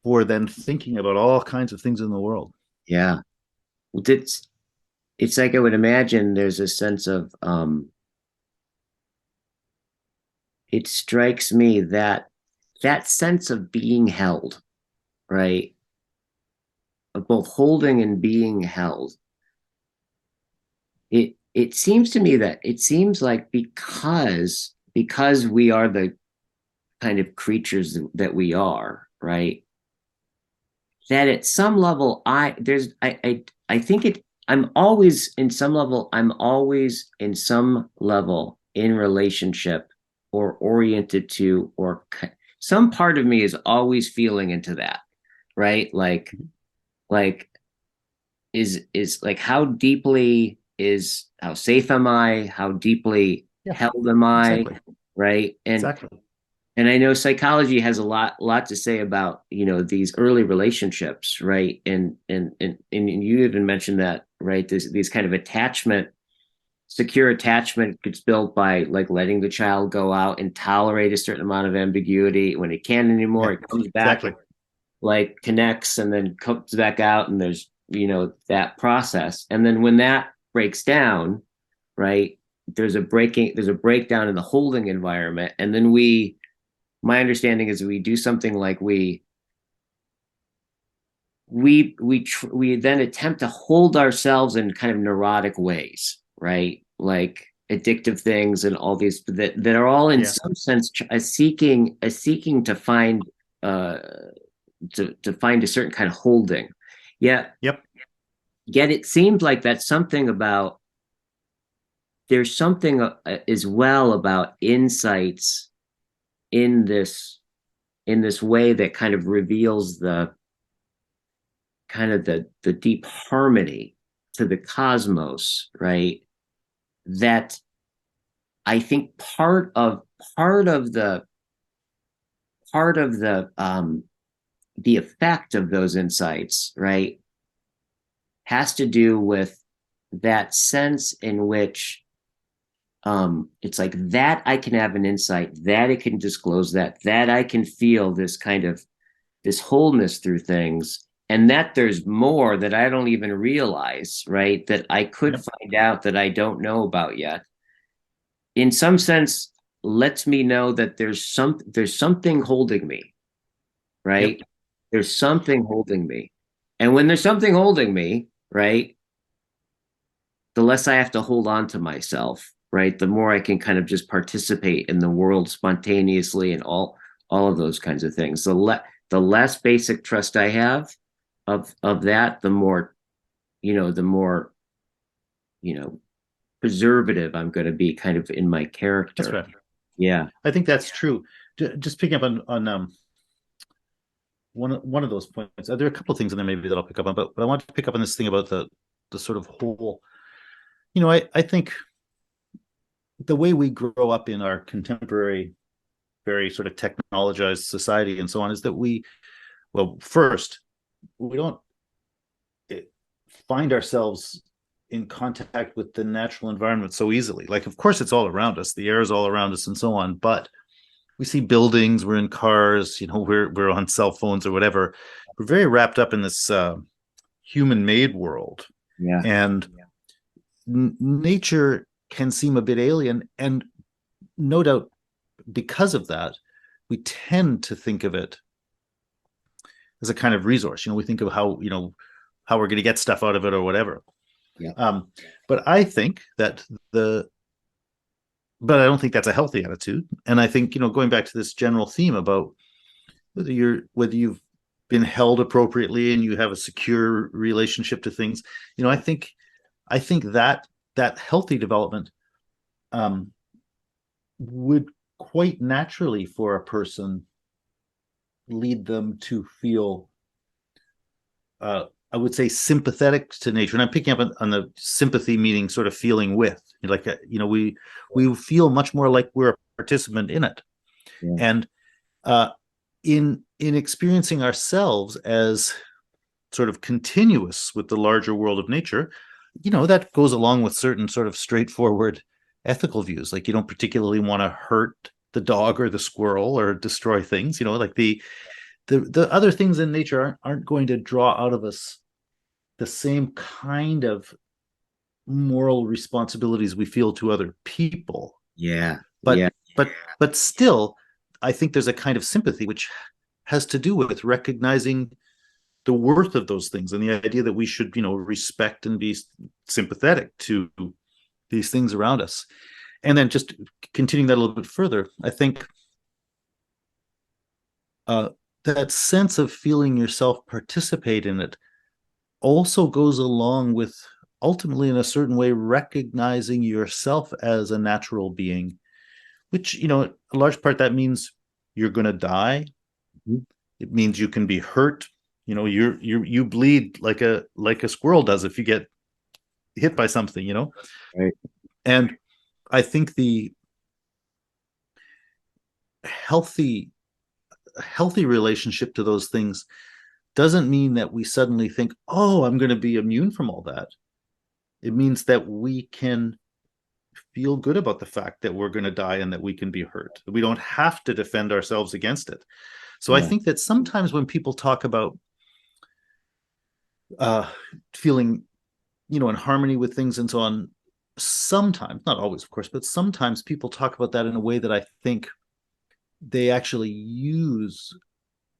for then thinking about all kinds of things in the world. yeah. Well, it's like I would imagine there's a sense of it strikes me that that sense of being held, right? Of both holding and being held. It seems to me that it seems like because we are the kind of creatures that we are, right? That at some level I think it I'm always in some level in relationship or oriented to or some part of me is always feeling into that, right? Like is like how deeply is how safe am I, how deeply Yeah, held am I, exactly, right? exactly. And I know psychology has a lot to say about these early relationships, right? And you even mentioned that, right? These kind of secure attachment gets built by like letting the child go out and tolerate a certain amount of ambiguity. When it can't anymore, Yeah, it comes back exactly. and like connects and then comes back out, and there's that process. And then when that breaks down, right? There's a breakdown in the holding environment, and then my understanding is we do something like we then attempt to hold ourselves in kind of neurotic ways, right? Like addictive things and all these that are all in Yeah, some sense a seeking to find uh to find a certain kind of holding. Yet yep, yet it seems like that's something about there's something as well about insights in this way that kind of reveals the kind of the deep harmony to the cosmos, right? That I think part of the part of the effect of those insights, right, has to do with that sense in which it's like that I can have an insight, that I can disclose that I can feel this kind of this wholeness through things, and that there's more that I don't even realize, right? That I could Yep. find out that I don't know about yet. In some sense, lets me know that there's something holding me, Yep. right? There's something holding me. And when there's something holding me, right, the less I have to hold on to myself, right? The more I can kind of just participate in the world spontaneously and all of those kinds of things. The less basic trust I have of that, the more, the more, you know, preservative I'm going to be kind of in my That's character. right. Yeah. I think that's true. Just picking up on one of those points. There are a couple of things in there maybe that I'll pick up on, but I want to pick up on this thing about the sort of whole. I think the way we grow up in our contemporary, very sort of technologized society and so on is that well, first, we don't eh, find ourselves in contact with the natural environment so easily. Like, of course, it's all around us, the air is all around us, and so on. But we see buildings, we're in cars, we're on cell phones or whatever. We're very wrapped up in this human-made world, Yeah. and nature can seem a bit alien, and no doubt because of that, we tend to think of it as a kind of resource. We think of how we're going to get stuff out of it or whatever. Yeah. But I think that but I don't think that's a healthy attitude. And I think, going back to this general theme about whether you've been held appropriately and you have a secure relationship to things, I think that healthy development um, would quite naturally for a person lead them to feel I would say sympathetic to nature. And I'm picking up on the sympathy meaning sort of feeling with, like, we feel much more like we're a participant in it. Yeah. And uh, in experiencing ourselves as sort of continuous with the larger world of nature, that goes along with certain sort of straightforward ethical views. Like, you don't particularly want to hurt the dog or the squirrel or destroy things, like the other things in nature aren't going to draw out of us the same kind of moral responsibilities we feel to other people. Yeah. But Yeah. but still, I think there's a kind of sympathy which has to do with recognizing the worth of those things and the idea that we should, respect and be sympathetic to these things around us. And then just continuing that a little bit further, I think uh, that sense of feeling yourself participate in it also goes along with ultimately, in a certain way, recognizing yourself as a natural being, which, a large part that means you're going to die. Mhm. It means you can be hurt. You bleed like a squirrel does if you get hit by something. Right. And I think the healthy healthy relationship to those things doesn't mean that we suddenly think, oh, I'm going to be immune from all that. It means that we can feel good about the fact that we're going to die and that we can be hurt. We don't have to defend ourselves against it. So I Yeah. think that sometimes when people talk about uh, feeling, in harmony with things and so on, sometimes, not always, of course, but sometimes people talk about that in a way that I think they actually use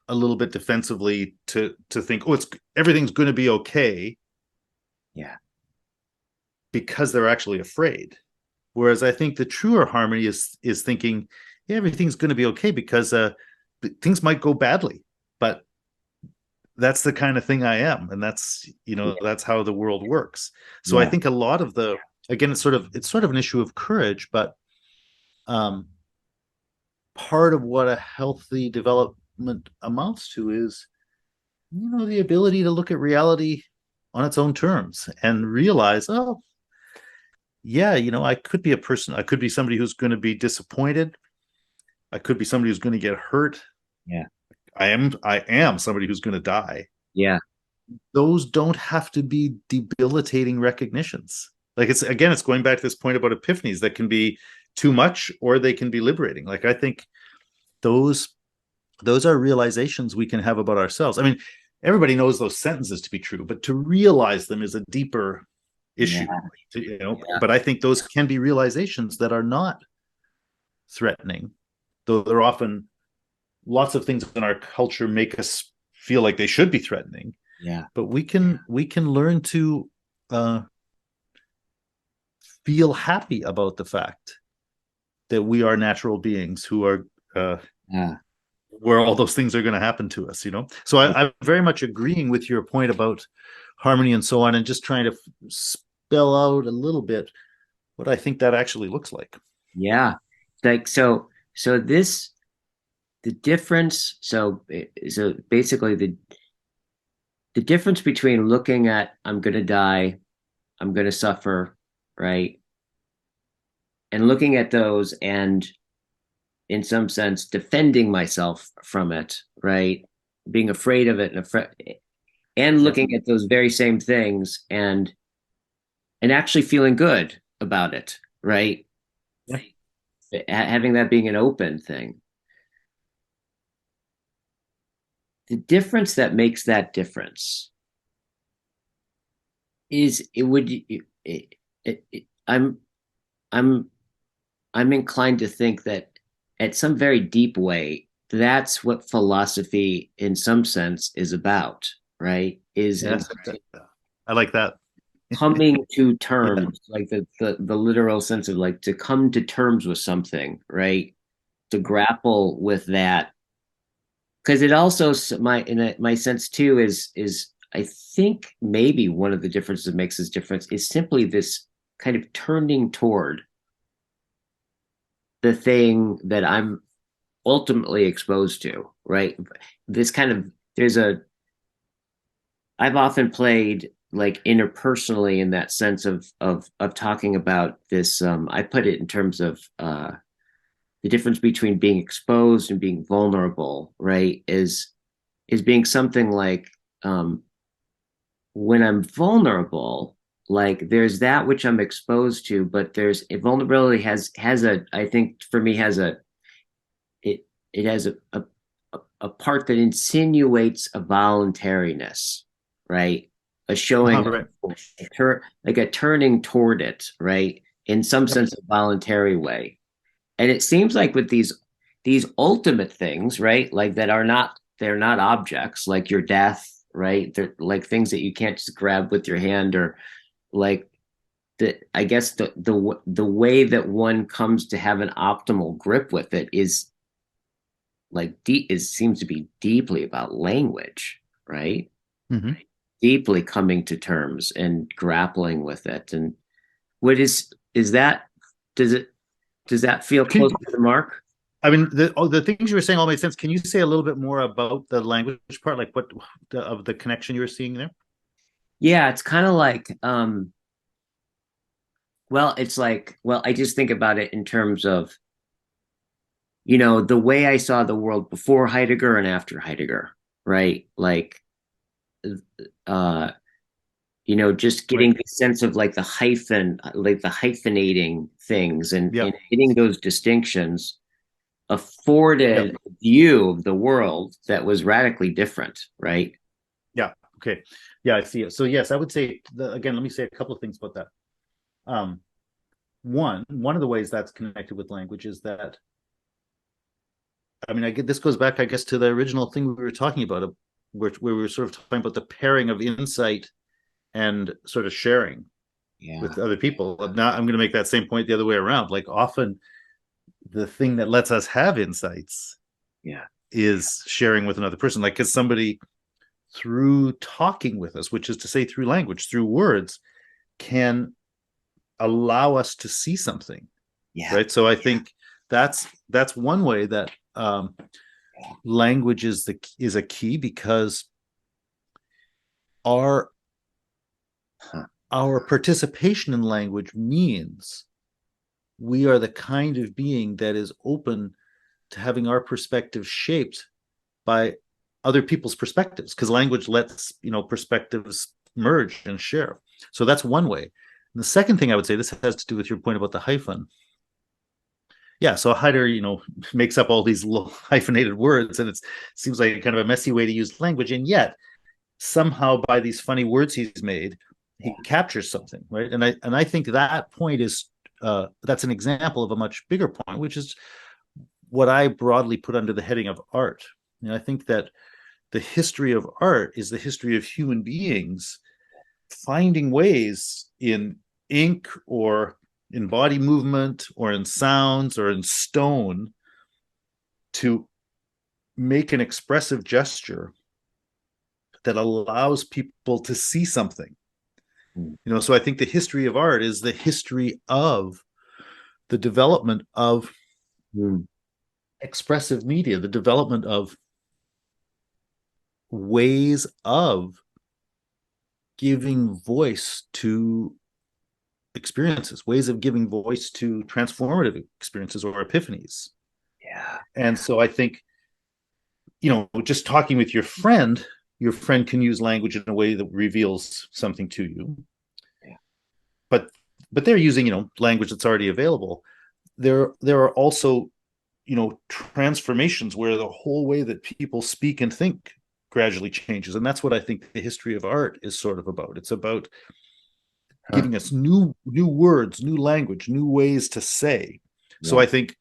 a little bit defensively to think, oh, it's everything's going to be okay Yeah. because they're actually afraid. Whereas I think the truer harmony is thinking, yeah, everything's going to be okay because things might go badly, but that's the kind of thing I am, and that's Yeah. that's how the world works. So I Yeah. think a lot of the again, it's sort of an issue of courage, but um, part of what a healthy development amounts to is, the ability to look at reality on its own terms and realize, oh, yeah, I could be a person, I could be somebody who's going to be disappointed, I could be somebody who's going to get hurt, Yeah. I am somebody who's going to die. Yeah. Those don't have to be debilitating recognitions. Like, it's going back to this point about epiphanies that can be too much or they can be liberating. Like, I think those those are realizations we can have about ourselves. I mean, everybody knows those sentences to be true, but to realize them is a deeper issue. Yeah. Yeah. But I think those can be realizations that are not threatening, though there are often lots of things in our culture make us feel like they should be threatening. Yeah. But we can learn to uh, feel happy about the fact that we are natural beings who are Yeah. where all those things are going to happen to us. So I'm very much agreeing with your point about harmony and so on, and just trying to spell out a little bit what I think that actually looks like. Yeah. Like so this the difference so basically the difference between looking at I'm going to die, I'm going to suffer, right? And looking at those and in some sense defending myself from it, right? Being afraid of it and Yeah. looking at those very same things and actually feeling good about it, right? Yeah. Having that being an open thing. The difference that makes that difference is it would I'm I'm I'm inclined to think that at some very deep way that's what philosophy in some sense is about, right? Is Yeah. I like that. coming to Yeah. terms, like the literal sense of like to come to terms with something, right? To grapple with that, because it also my sense too is I think maybe one of the differences that makes this difference is simply this kind of turning toward the thing that I'm ultimately exposed to, right? This kind of there's a I've often played like interpersonally in that sense of talking about this. I put it in terms of the difference between being exposed and being vulnerable, right? Is being something like when I'm vulnerable, like there's that which I'm exposed to, but there's vulnerability has a I think for me has a it has a part that insinuates a voluntariness, right? A showing Right. like a turning toward it, right? In some Yep. sense, a voluntary way. And it seems like with these ultimate things, right? Like that are not they're not objects, like your death, right? They're like things that you can't just grab with your hand or like the I guess the way that one comes to have an optimal grip with it is like deep it seems to be deeply about language, right? Mm-hmm. Deeply coming to terms and grappling with it. And what is that does it does that feel Can, close to the mark? I mean, the things you were saying all made sense. Can you say a little bit more about the language part, like what of the connection you were seeing there? Yeah, it's kind of like well, it's like well, I just think about it in terms of the way I saw the world before Heidegger and after Heidegger, right? Like uh just Right. getting the sense of like the hyphen, like the hyphenating things and Yep. hitting those distinctions Yep. afforded a view of the world that was radically different, right? Yeah. Okay. Yeah, I see it. So yes, I would say again. Let me say a couple of things about that. Um, one of the ways that's connected with language is that, I mean, this goes back, I guess, to the original thing we were talking about, where we were sort of talking about the pairing of insight and sort of sharing Yeah, with other people. Now I'm going to make that same point the other way around. Like, often the thing that lets us have insights yeah, is sharing with another person. Like, because somebody, through talking with us, which is to say through language, through words, can allow us to see something, Yeah. right? So I think that's one way that language is a key, because our Huh. our participation in language means we are the kind of being that is open to having our perspective shaped by other people's perspectives, because language lets perspectives merge and share. So that's one way. And the second thing I would say, this has to do with your point about the hyphen. Yeah, so Heider, makes up all these little hyphenated words, and it seems like kind of a messy way to use language, and yet somehow by these funny words he's made, he Yeah. captures something, right? And I think that point is that's an example of a much bigger point, which is what I broadly put under the heading of art. And I think that the history of art is the history of human beings finding ways in ink or in body movement or in sounds or in stone to make an expressive gesture that allows people to see something. Mm. So I think the history of art is the history of the development of Mm. expressive media, the development of ways of giving voice to experiences, ways of giving voice to transformative experiences or epiphanies. Yeah. And so I think, just talking with your friend can use language in a way that reveals something to you. Yeah. But they're using, language that's already available. There are also, transformations where the whole way that people speak and think gradually changes. And that's what I think the history of art is sort of about. It's about Huh. giving us new words, new language, new ways to say. So I Yeah. think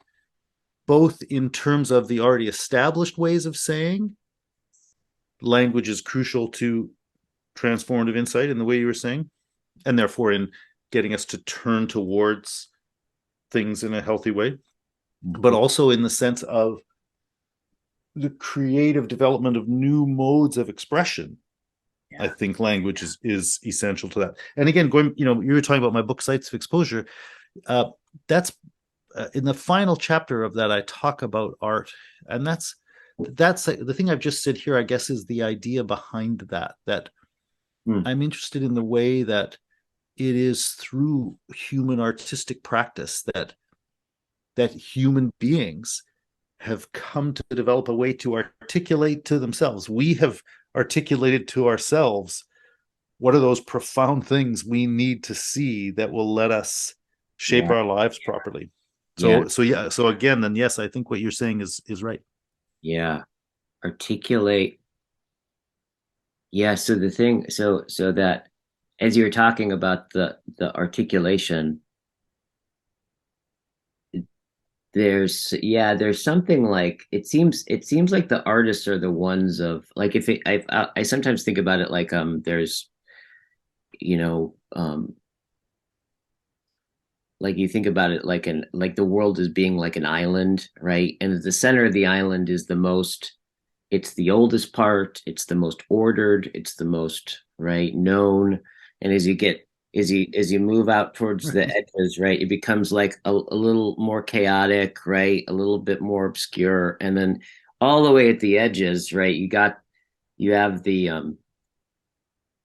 both in terms of the already established ways of saying, language is crucial to transformative insight in the way you were saying, and therefore in getting us to turn towards things in a healthy way, but Mhm. also in the sense of the creative development of new modes of expression. I Yeah. think language is essential to that. And again, going, you were talking about my book, Sites of Exposure. Uh, that's in the final chapter of that, I talk about art, and that's the thing I've just said here. I guess is the idea behind that. That Mm. I'm interested in the way that it is through human artistic practice that human beings have come to develop a way to articulate to themselves. We have articulated to ourselves what are those profound things we need to see that will let us shape Yeah. our lives properly. Yeah. So yeah, so again, then yes, I think what you're saying is right. Yeah. Articulate. Yeah. So the thing, so that as you were talking about the articulation, there's something like it seems like the artists are the ones of like if it, I sometimes think about it like there's you know like you think about it like the world as being like an island, right? And at the center of the island is the most it's the oldest part, it's the most ordered, it's the most right known. And as you move out towards the Right. edges, right, it becomes like a little more chaotic, right, a little bit more obscure. And then all the way at the edges, right, you have the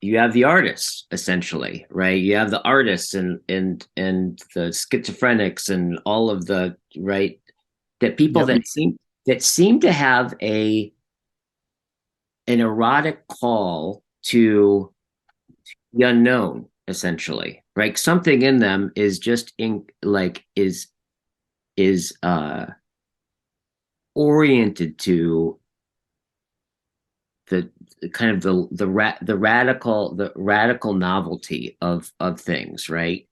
you have the artists essentially, right? You have the artists and the schizophrenics and all of the right that people Yep. that seem to have a an erotic call to the unknown essentially, right? Something in them is just in like is oriented to the kind of the radical novelty of things, right?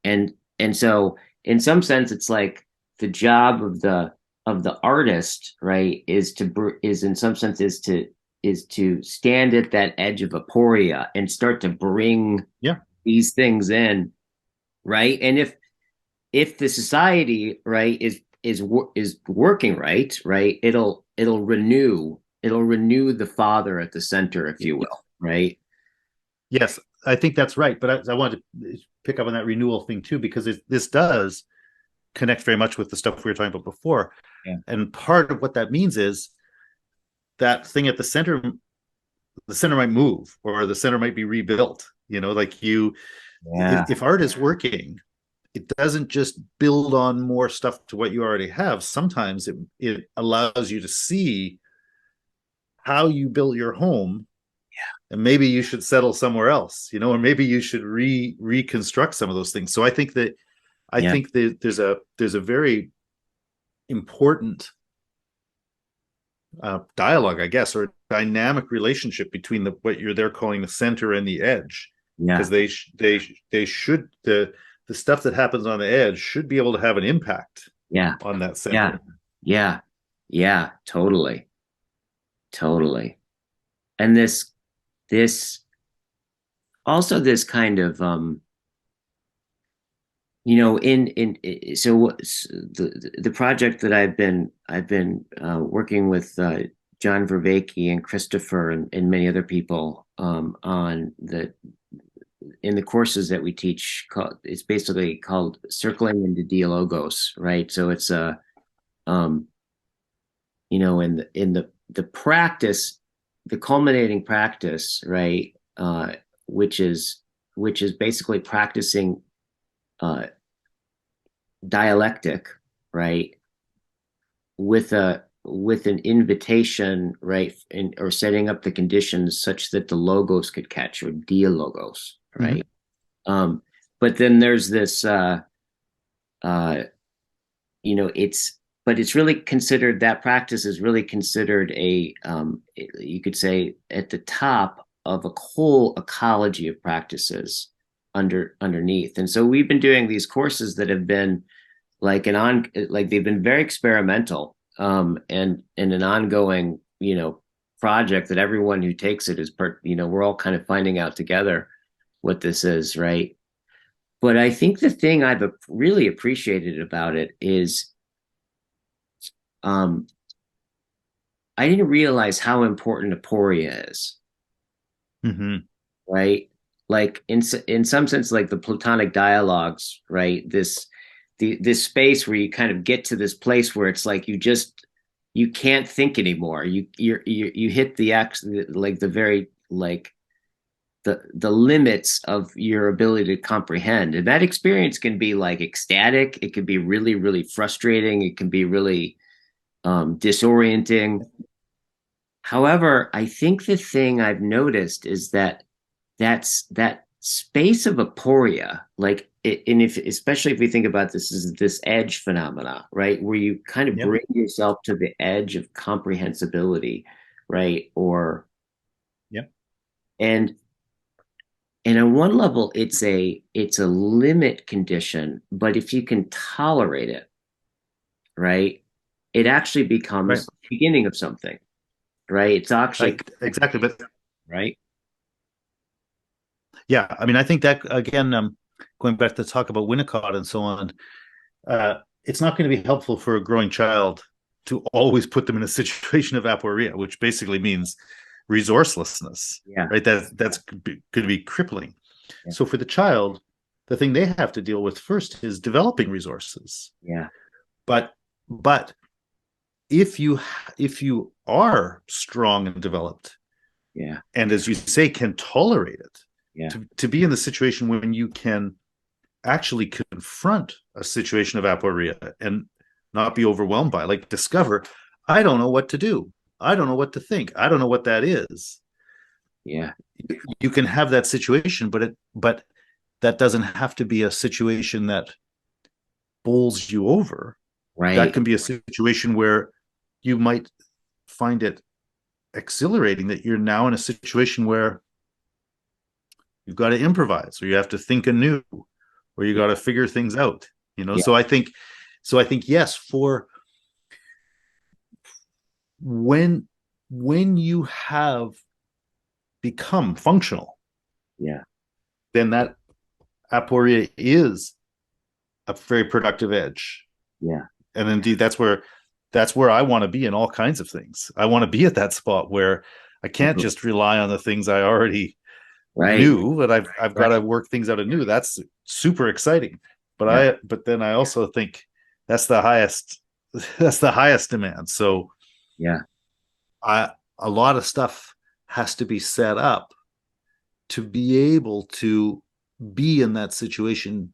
And so in some sense it's like the job of the artist, right, is in some sense is to stand at that edge of aporia and start to bring Yeah. these things in, right? And if the society, right, is working right, it'll renew the father at the center, if you will, right? Yes. I think that's right. But I wanted to pick up on that renewal thing too, because this does connect very much with the stuff we were talking about before. Yeah. And part of what that means is that thing at the center might move, or the center might be rebuilt. Like Yeah. if art is working, it doesn't just build on more stuff to what you already have. Sometimes it allows you to see how you built your home, and maybe you should settle somewhere else, or maybe you should reconstruct some of those things. So I Yeah. think that there's a very important dialogue, I guess, or dynamic relationship between they're calling the center and the edge, Yeah. because they should the stuff that happens on the edge should be able to have an impact Yeah. on that Yeah. center. Yeah. Yeah. Totally. Totally. And this also this kind of the project that I've been working with John Vervaeke and Christopher and many other people on the in the courses that we teach. It's basically called circling into dialogos, right? So it's a in the practice, the culminating practice, right? Which is basically practicing uh, dialectic, right? With an invitation, right, or setting up the conditions such that the logos could catch, or dialogos, Mm-hmm. right? Um, but then there's this, uh, it's but it's really considered, that practice is really considered you could say, at the top of a whole ecology of practices underneath. And so we've been doing these courses that have been like they've been very experimental, and an ongoing project that everyone who takes it we're all kind of finding out together what this is, right? But I think the thing I've really appreciated about it is, um, I didn't realize how important aporia is, Mm-hmm. right? Like in some sense, like the Platonic dialogues, right? This space where you kind of get to this place where it's like you can't think anymore. You hit like the very like the limits of your ability to comprehend, and that experience can be like ecstatic. It can be really really frustrating. It can be really disorienting. However, I think the thing I've noticed is that space of aporia, like and if especially if we think about this as this edge phenomena, right, where you kind of Yep. bring yourself to the edge of comprehensibility, right, or Yep. and and on one level it's a limit condition, but if you can tolerate it, right, it actually Right. becomes the beginning of something, right? It's actually Exactly. But right. yeah, I mean, I think that again, going back to talk about Winnicott and so on, it's not going to be helpful for a growing child to always put them in a situation of aporia, which basically means resourcelessness, Yeah. right? That's going to be crippling. Yeah. So for the child, the thing they have to deal with first is developing resources. Yeah. But but if you are strong and developed, Yeah. and as you say, can tolerate it, Yeah. to be in the situation when you can actually confront a situation of aporia and not be overwhelmed by it, like discover, I don't know what to do. I don't know what to think. I don't know what that is. Yeah. You can have that situation, but that doesn't have to be a situation that bowls you over. That Right. can be a situation where you might find it exhilarating that you're now in a situation where you've got to improvise, or you have to think anew, or you got to figure things out. Yeah. So I think yes, for when you have become functional, Yeah. then that aporia is a very productive edge. Yeah. And indeed, that's where I want to be in all kinds of things. I want to be at that spot where I can't just rely on the things I already Right. new, but I've got Right. to work things out anew. That's super exciting. Yeah. But then I also think that's the highest that's the highest demand. So Yeah. I a lot of stuff has to be set up to be able to be in that situation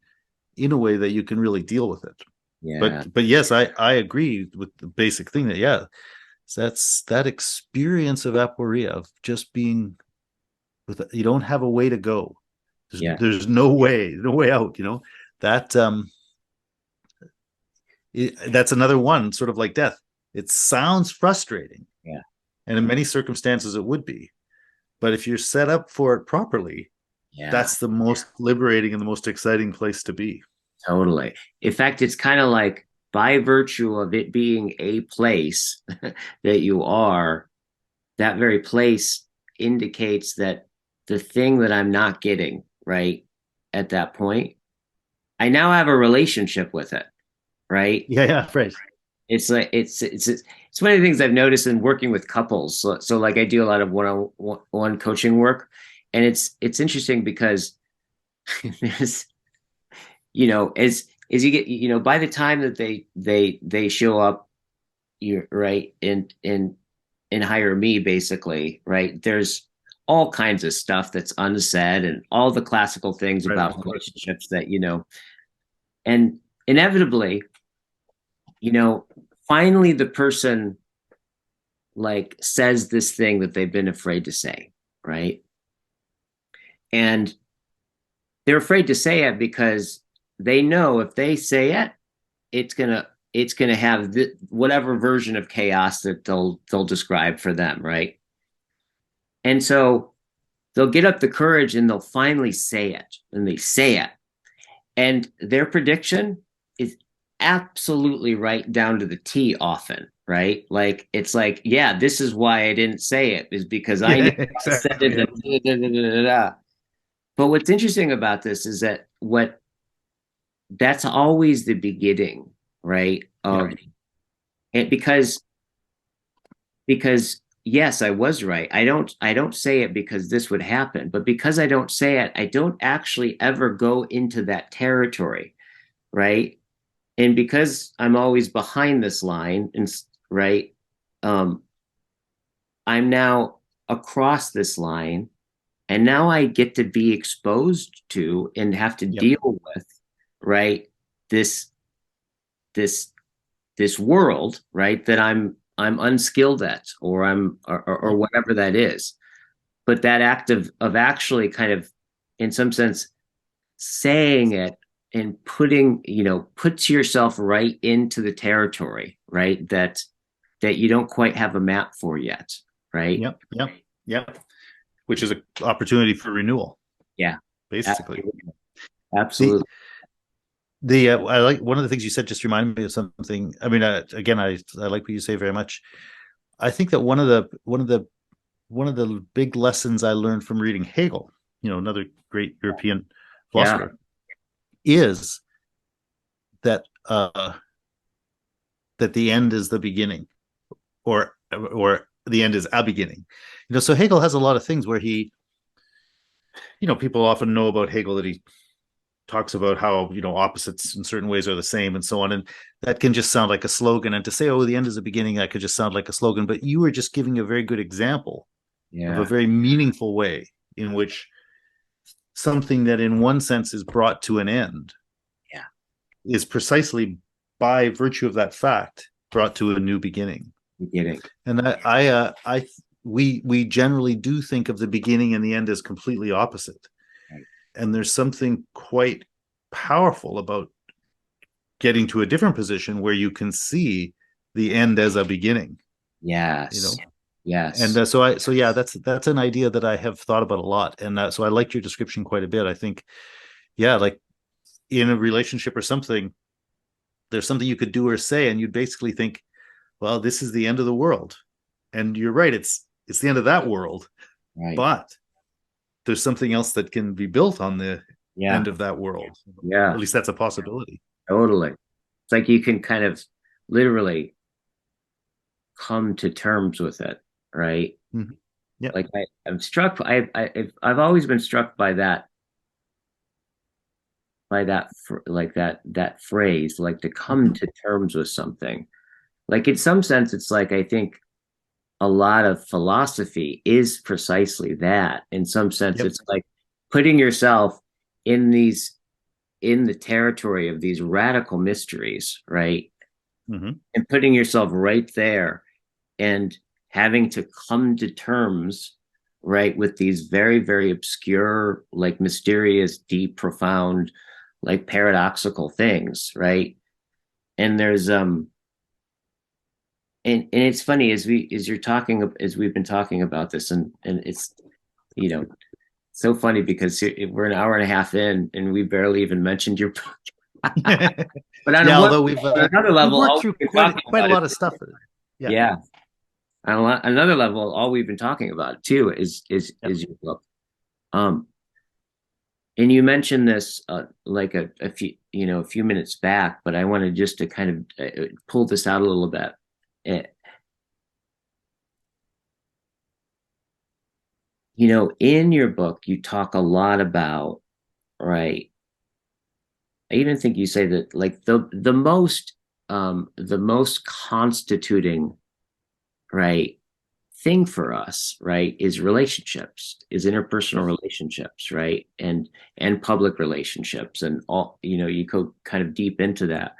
in a way that you can really deal with it. Yeah. But yes, I agree with the basic thing that yeah, that's that experience of aporia of just being with you don't have a way to go. Yeah. There's no way out. You know that that's another one sort of like death. It sounds frustrating, Yeah. and in many circumstances it would be. But if you're set up for it properly, Yeah. that's the most liberating and the most exciting place to be. Totally. In fact, it's kind of like by virtue of it being a place that you are, that very place indicates that the thing that I'm not getting right at that point, I now have a relationship with it, right? Yeah, yeah, right. It's like it's one of the things I've noticed in working with couples. So like I do a lot of one-on-one coaching work, and it's interesting because there's as you get by the time that they show up, you right and hire me basically, right? There's all kinds of stuff that's unsaid and all the classical things Right, about of course. relationships that and inevitably, you know, finally the person like says this thing that they've been afraid to say, right? And they're afraid to say it because they know if they say it, it's gonna have whatever version of chaos that they'll describe for them, right? And so they'll get up the courage and they'll finally say it, and they say it, and their prediction is absolutely right down to the T often, right? Like it's like, yeah, this is why I didn't say it, is because I Yeah, knew if I said exactly. it. Yeah. But what's interesting about this is that what that's always the beginning, right? Yeah. Of it because yes, I was right. I don't say it because this would happen, but because I don't say it, I don't actually ever go into that territory, right? And because I'm always behind this line and right, um I'm now across this line, and now I get to be exposed to and have to Yep. deal with, right, this this this world, right, that I'm unskilled at, or or Yep. whatever that is. But that act of actually kind of, in some sense, saying it and puts yourself right into the territory, right, that you don't quite have a map for yet, right? Yep. Yep. Yep. Which is an opportunity for renewal, Yeah, basically. absolutely, The absolutely. I like one of the things you said just reminded me of something. I mean, again, I like what you say very much. I think that one of the big lessons I learned from reading Hegel, another great European Yeah, philosopher, is that that the end is the beginning, or the end is a beginning. So Hegel has a lot of things where he, people often know about Hegel that he talks about how opposites in certain ways are the same and so on, and that can just sound like a slogan. And to say, oh, the end is a beginning, that could just sound like a slogan. But you were just giving a very good example of a yeah, very meaningful way in which something that in one sense is brought to an end yeah, is precisely by virtue of that fact brought to a new beginning. beginning. And we generally do think of the beginning and the end as completely opposite. Right. And there's something quite powerful about getting to a different position where you can see the end as a beginning, you know. Yes, And yes, so yeah, that's an idea that I have thought about a lot, and so I liked your description quite a bit. I think, yeah, like in a relationship or something, there's something you could do or say, and you'd basically think, well, this is the end of the world, and you're right, it's the end of that world, right. but there's something else that can be built on the Yeah, end of that world. yeah, At least that's a possibility. totally. It's like you can kind of literally come to terms with it, right? Mhm. Yeah. Like I'm struck. I've always been struck by that phrase, like to come Hmm. to terms with something. Like in some sense, it's like I think a lot of philosophy is precisely that. In some sense, Yep. it's like putting yourself in these in the territory of these radical mysteries, right? Hmm. And putting yourself right there and having to come to terms, right, with these very, very obscure, like mysterious, deep, profound, like paradoxical things, right? And there's and it's funny as we've been talking about this, and it's you know so funny because we're an hour and a half in and we barely even mentioned your book. But on Yeah. one Although on another we've level, worked all through we've been talking quite a about is lot of stuff. Yeah. yeah. On another level, all we've been talking about too Yeah. is your book. Um, and you mentioned this like a few a few minutes back, but I wanted just to kind of pull this out a little bit. Uh, in your book, you talk a lot about right. I even think you say that like the most constituting right thing for us right is relationships, is interpersonal Yep. relationships, right, and public relationships, and all you go kind of deep into that.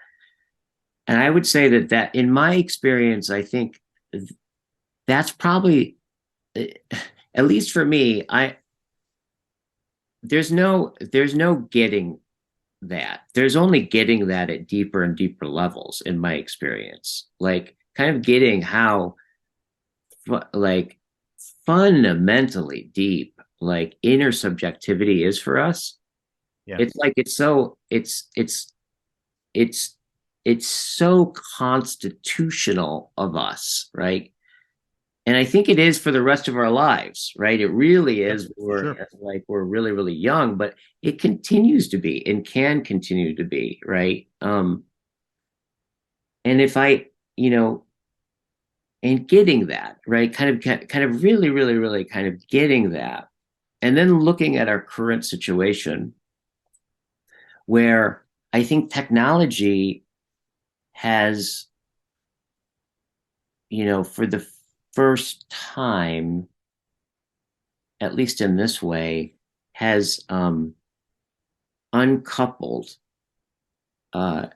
And I would say that in my experience, I think that's probably at least for me, I there's no getting that. There's only getting that at deeper and deeper levels in my experience. Like kind of getting how like fundamentally deep like inner subjectivity is for us. Yeah. It's like it's it's so constitutional of us, right? And I think it is for the rest of our lives, right? It really Yep. is. For sure. We're really, really young, but it continues to be and can continue to be, right? And if I, you know, and getting that, right, kind of really, really, really kind of getting that, and then looking at our current situation, where I think technology has, for the first time, at least in this way, has uncoupled, uh,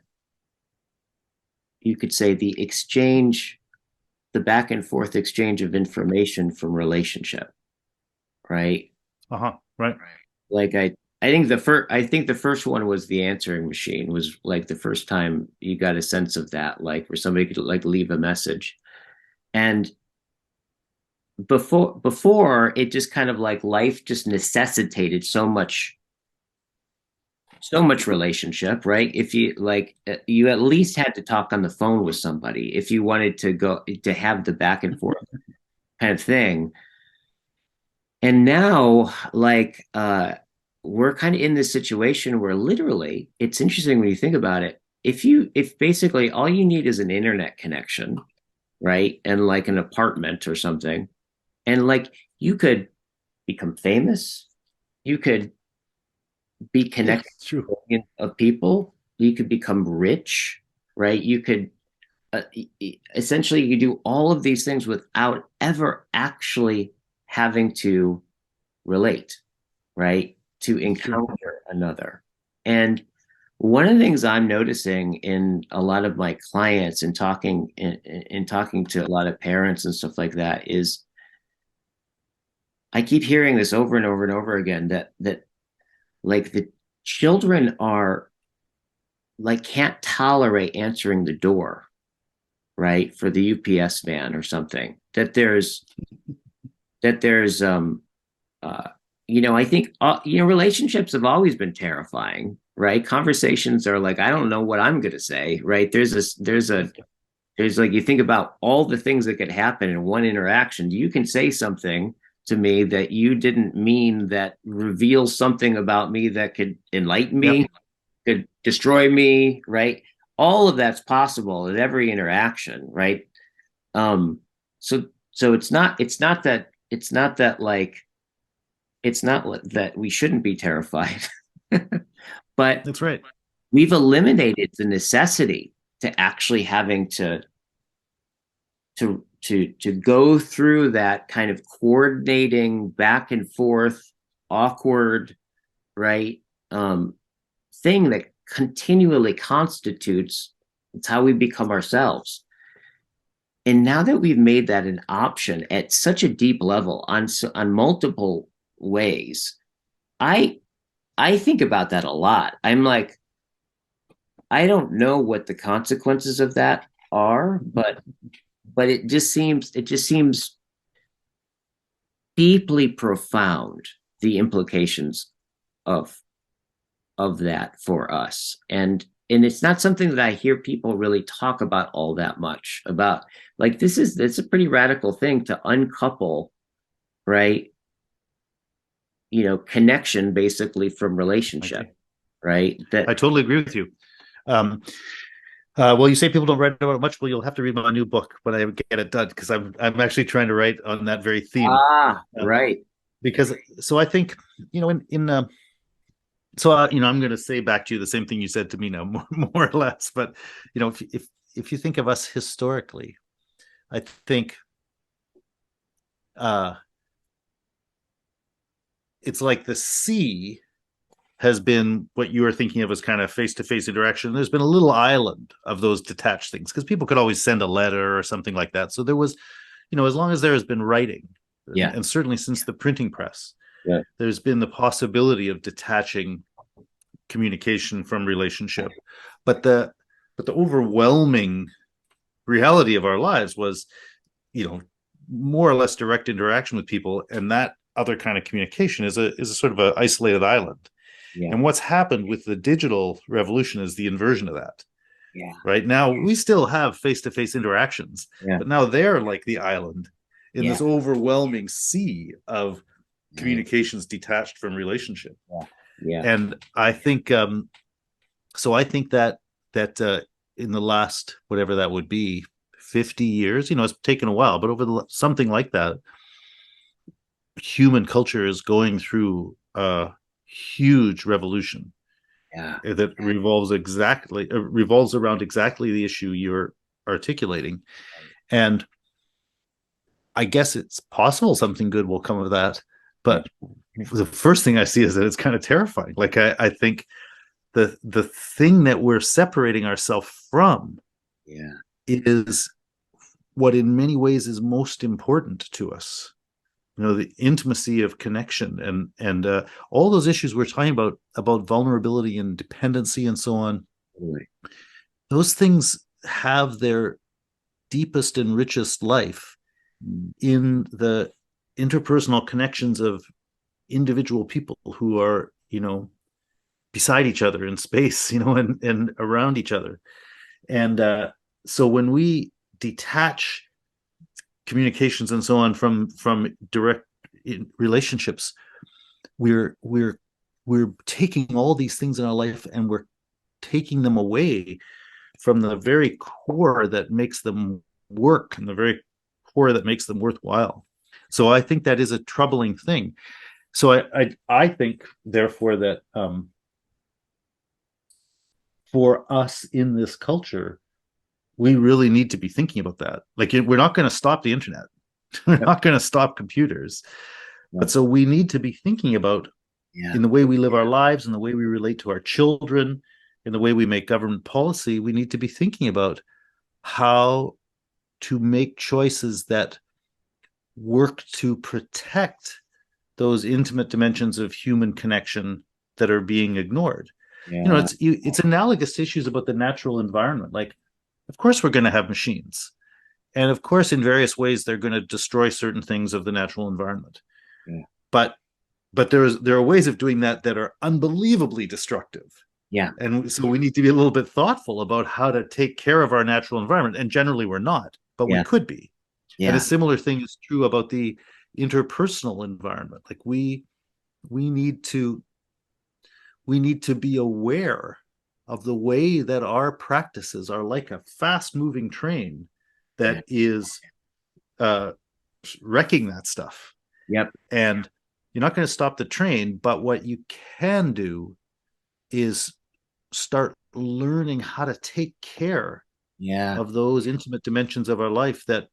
you could say, the back and forth exchange of information from relationship, right? Uh-huh. Right. Like I think the first one was the answering machine, was like the first time you got a sense of that, like where somebody could like leave a message. And before it just kind of like life just necessitated so much relationship, right? If you like, you at least had to talk on the phone with somebody if you wanted to go to have the back and forth kind of thing. And now, like, we're kind of in this situation where literally, it's interesting when you think about it. If basically all you need is an internet connection, right, and like an apartment or something, and like you could become famous, you could be Yeah. connected It's true. to millions of people. You could become rich, right? You could essentially you do all of these things without ever actually having to relate, right? To It's true. encounter another. And one of the things I'm noticing in a lot of my clients and talking to a lot of parents and stuff like that is I keep hearing this over and over and over again that like the children are like can't tolerate answering the door, right, for the UPS man or something. That there's uh I think relationships have always been terrifying, right? Conversations are like I don't know what I'm going to say, right? There's like you think about all the things that could happen in one interaction. You can say something to me that you didn't mean that reveals something about me that could enlighten Yep. me, could destroy me, right? All of that's possible in every interaction, right? Um, so so it's not it's not that like it's not that we shouldn't be terrified, but That's right. we've eliminated the necessity to actually having to go through that kind of coordinating back and forth awkward, right, um thing that continually constitutes it's how we become ourselves. And now that we've made that an option at such a deep level on multiple ways, i I think about that a lot. I'm like, I don't know what the consequences of that are, but it just seems deeply profound, the implications of that for us. And it's not something that I hear people really talk about all that much about. Like, it's a pretty radical thing to uncouple, right? Connection basically from relationship, Okay. right? That I totally agree with you. Um, well, you say people don't write about it much. Well, you'll have to read my new book when I get it done, because I'm actually trying to write on that very theme. Um, right. because so I think in I'm going to say back to you the same thing you said to me now, more or less. But if you think of us historically, I think uh, it's like the sea has been what you were thinking of as kind of face-to-face interaction. There's been a little island of those detached things because people could always send a letter or something like that. So there was, as long as there has been writing, Yeah. and certainly since the printing press, Yeah. there's been the possibility of detaching communication from relationship. But the overwhelming reality of our lives was, more or less direct interaction with people, and that other kind of communication is a sort of an isolated island. Yeah. And what's happened with the digital revolution is the inversion of that. Yeah. Right now, we still have face-to-face interactions, Yeah. but now they're like the island in Yeah. this overwhelming sea of Right. communications detached from relationship. Yeah. Yeah. And I think I think that in the last, whatever that would be, 50 years, it's taken a while, but something like that, human culture is going through a huge revolution Yeah. that revolves around exactly the issue you're articulating. And I guess it's possible something good will come of that. Yeah. But the first thing I see is that it's kind of terrifying. Like I think the thing that we're separating ourselves from Yeah. is what in many ways is most important to us. The intimacy of connection and all those issues we're talking about vulnerability and dependency and so on. Totally. Those things have their deepest and richest life Mm. in the interpersonal connections of individual people who are, beside each other in space, and around each other. And so when we detach communications and so on from direct relationships, we're taking all these things in our life and we're taking them away from the very core that makes them work and the very core that makes them worthwhile. So I think that is a troubling thing. So I think therefore that for us in this culture, we really need to be thinking about that. Like, we're not going to stop the internet. We're Yep. not going to stop computers. But Yep. so we need to be thinking about, Yeah. in the way we live our lives, in the way we relate to our children, in the way we make government policy, we need to be thinking about how to make choices that work to protect those intimate dimensions of human connection that are being ignored. Yeah. It's analogous to issues about the natural environment. Like, of course, we're going to have machines, and of course, in various ways, they're going to destroy certain things of the natural environment. Yeah. But there are ways of doing that are unbelievably destructive. Yeah. And so we need to be a little bit thoughtful about how to take care of our natural environment. And generally, we're not, but we Yeah. could be. And a Yeah. similar thing is true about the interpersonal environment. Like, we need to be aware of the way that our practices are like a fast moving train Yeah. that is wrecking that stuff. Yep. And you're not going to stop the train, but what you can do is start learning how to take care Yeah. of those intimate dimensions of our life that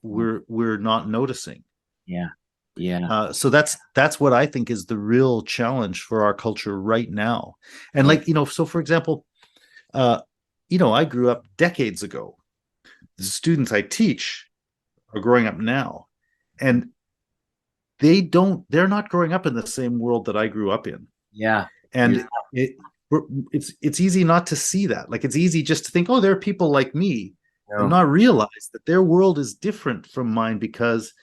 we're not noticing. Yeah. Yeah. So that's what I think is the real challenge for our culture right now. And Yeah. like, so for example, uh, I grew up decades ago. The students I teach are growing up now, and they're not growing up in the same world that I grew up in. Yeah. Yeah. And it's easy not to see that. Like, it's easy just to think, oh, there are people like me, and No. not realize that their world is different from mine because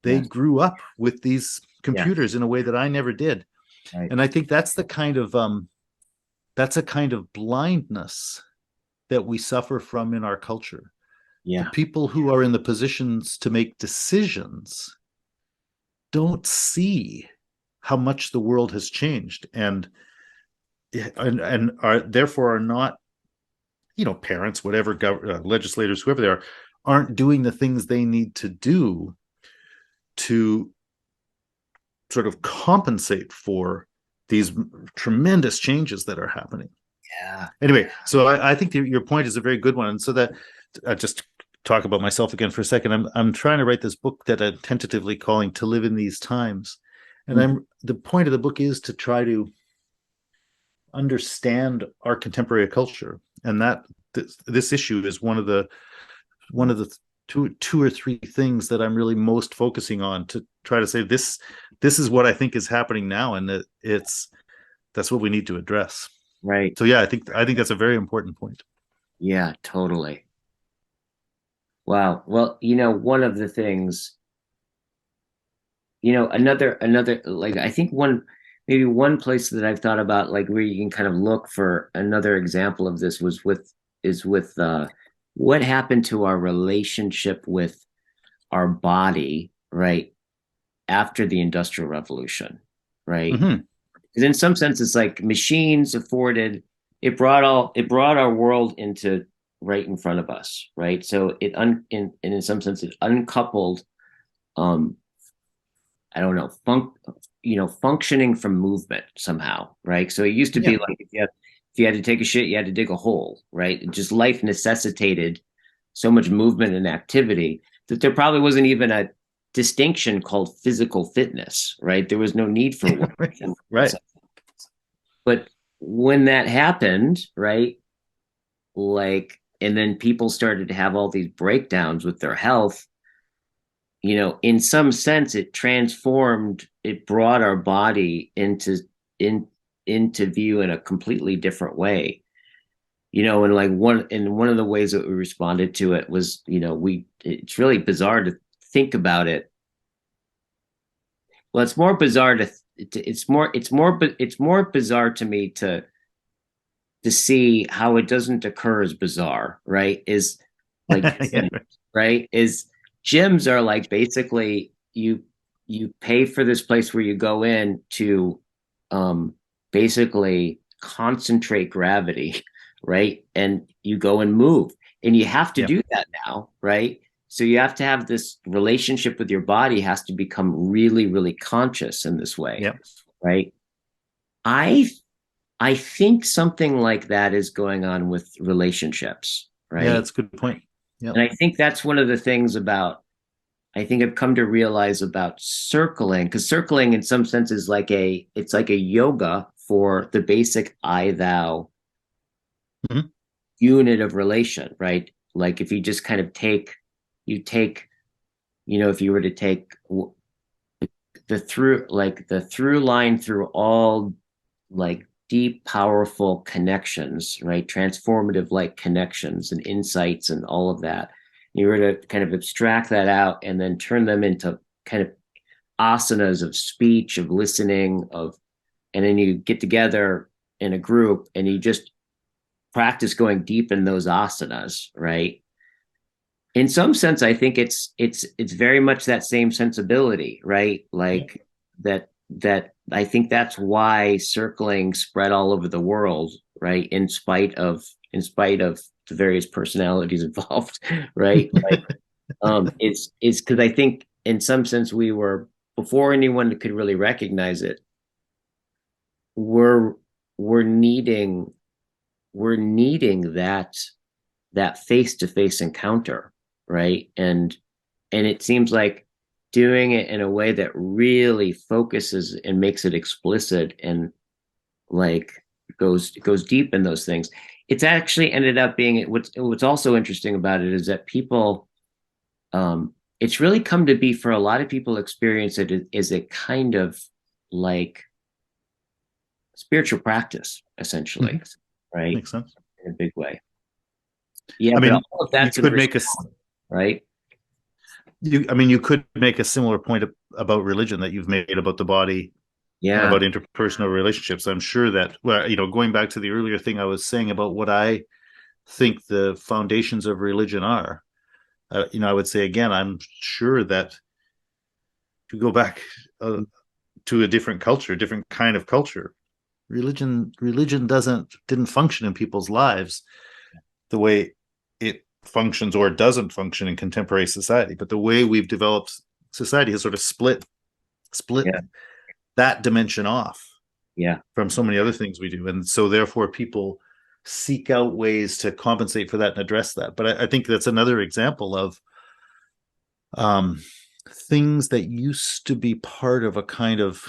they Yes. grew up with these Yeah. computers in a way that I never did. Right. And I think that's a kind of blindness that we suffer from in our culture. The Yeah. people who are in the positions to make decisions don't see how much the world has changed, and are therefore are not, parents, whatever, legislators, whoever they are, aren't doing the things they need to do to sort of compensate for these tremendous changes that are happening. Yeah. Anyway, so I think your point is a very good one. And so that, just talk about myself again for a second. I'm trying to write this book that I'm tentatively calling "To Live in These Times," and Mhm. I'm the point of the book is to try to understand our contemporary culture, and that this issue is one of the two or three things that I'm really most focusing on, to try to say this is what I think is happening now, and that's what we need to address. Right. So yeah, I think that's a very important point. Yeah, totally. Wow. Well, one of the things, another like I think maybe one place that I've thought about like where you can kind of look for another example of this is with what happened to our relationship with our body, right, after the Industrial Revolution, right? Mm-hmm. Because in some sense it's like machines afforded it brought our world into right in front of us, right? So in some sense it uncoupled um I don't know, functioning from movement somehow, right? So it used to be Yeah. like if you had to take a shit, you had to dig a hole, right? Just life necessitated so much movement and activity that there probably wasn't even a distinction called physical fitness, right? There was no need for one. Right. But when that happened, right, like, and then people started to have all these breakdowns with their health, in some sense it brought our body in into view in a completely different way. And like one of the ways that we responded to it was, it's really bizarre to think about it. Well, it's more bizarre it's more bizarre to me to see how it doesn't occur as bizarre, right? Is like Yeah. right? Is gyms are like basically you pay for this place where you go in to um basically concentrate gravity, right? And you go and move. And you have to Yeah. do that now, right? So you have to have this relationship with your body has to become really, really conscious in this way, Yeah. right? I I think something like that is going on with relationships, Yeah. right? That's a good point. Yeah. And I think that's one of the things about, I think I've come to realize about circling, because circling in some sense is it's like a yoga for the basic I thou Mhm. unit of relation, right? Like if you just kind of you take, if you were to take the through line through all like deep, powerful connections, right? Transformative like connections and insights and all of that. You were to kind of abstract that out and then turn them into kind of asanas of speech, of listening, and then you get together in a group and you just practice going deep in those asanas, right? In some sense, I think it's very much that same sensibility, right? Yeah. Like that I think that's why circling spread all over the world, right? In spite of the various personalities involved, right? Like it's because I think in some sense we were. before anyone could really recognize it, we're we're needing we're needing that face-to-face encounter, right? And it seems like doing it in a way that really focuses and makes it explicit and like goes deep in those things. It's actually ended up being what's also interesting about it is that people it's really come to be for a lot of people experience it as a kind of like spiritual practice, essentially, Mhm. right? Makes sense. In a big way. Yeah, I but mean, all of you that's in could make a response, right? you could make a similar point about religion that you've made about the body and Yeah, about interpersonal relationships. I'm sure that, well, going back to the earlier thing I was saying about what I think the foundations of religion are, I would say again, I'm sure that to go back to a different culture, different kind of culture, religion didn't function in people's lives the way it functions or doesn't function in contemporary society. But the way we've developed society has sort of split yeah, that dimension off yeah, from so many other things we do, and so therefore people seek out ways to compensate for that and address that. But I think that's another example of um, things that used to be part of a kind of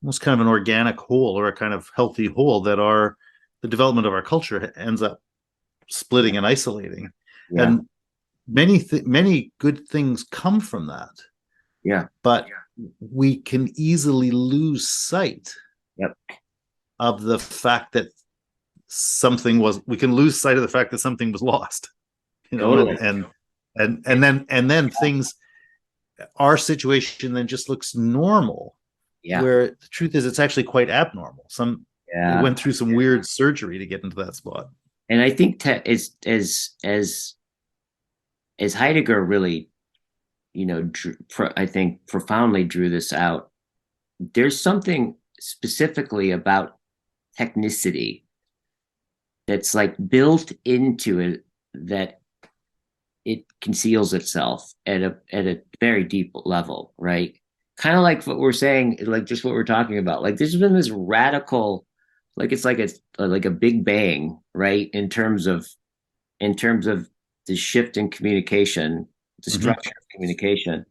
almost kind of an organic whole or a kind of healthy whole that are the development of our culture ends up splitting and isolating. yeah, And many good things come from that, yeah, but we can easily lose sight yep, of the fact that something was we can lose sight of the fact that something was lost, totally. and then things our situation then just looks normal, Yeah, where the truth is it's actually quite abnormal. It yeah. went through some weird surgery to get into that spot. And I think as Heidegger really, I think profoundly drew this out. There's something specifically about technicity that's like built into it that it conceals itself at a very deep level, right? Kind of like what we're saying, like just what we're talking about. Like there's been this radical, like it's like a big bang, right? In terms of the shift in communication, the Mm-hmm. structure of communication,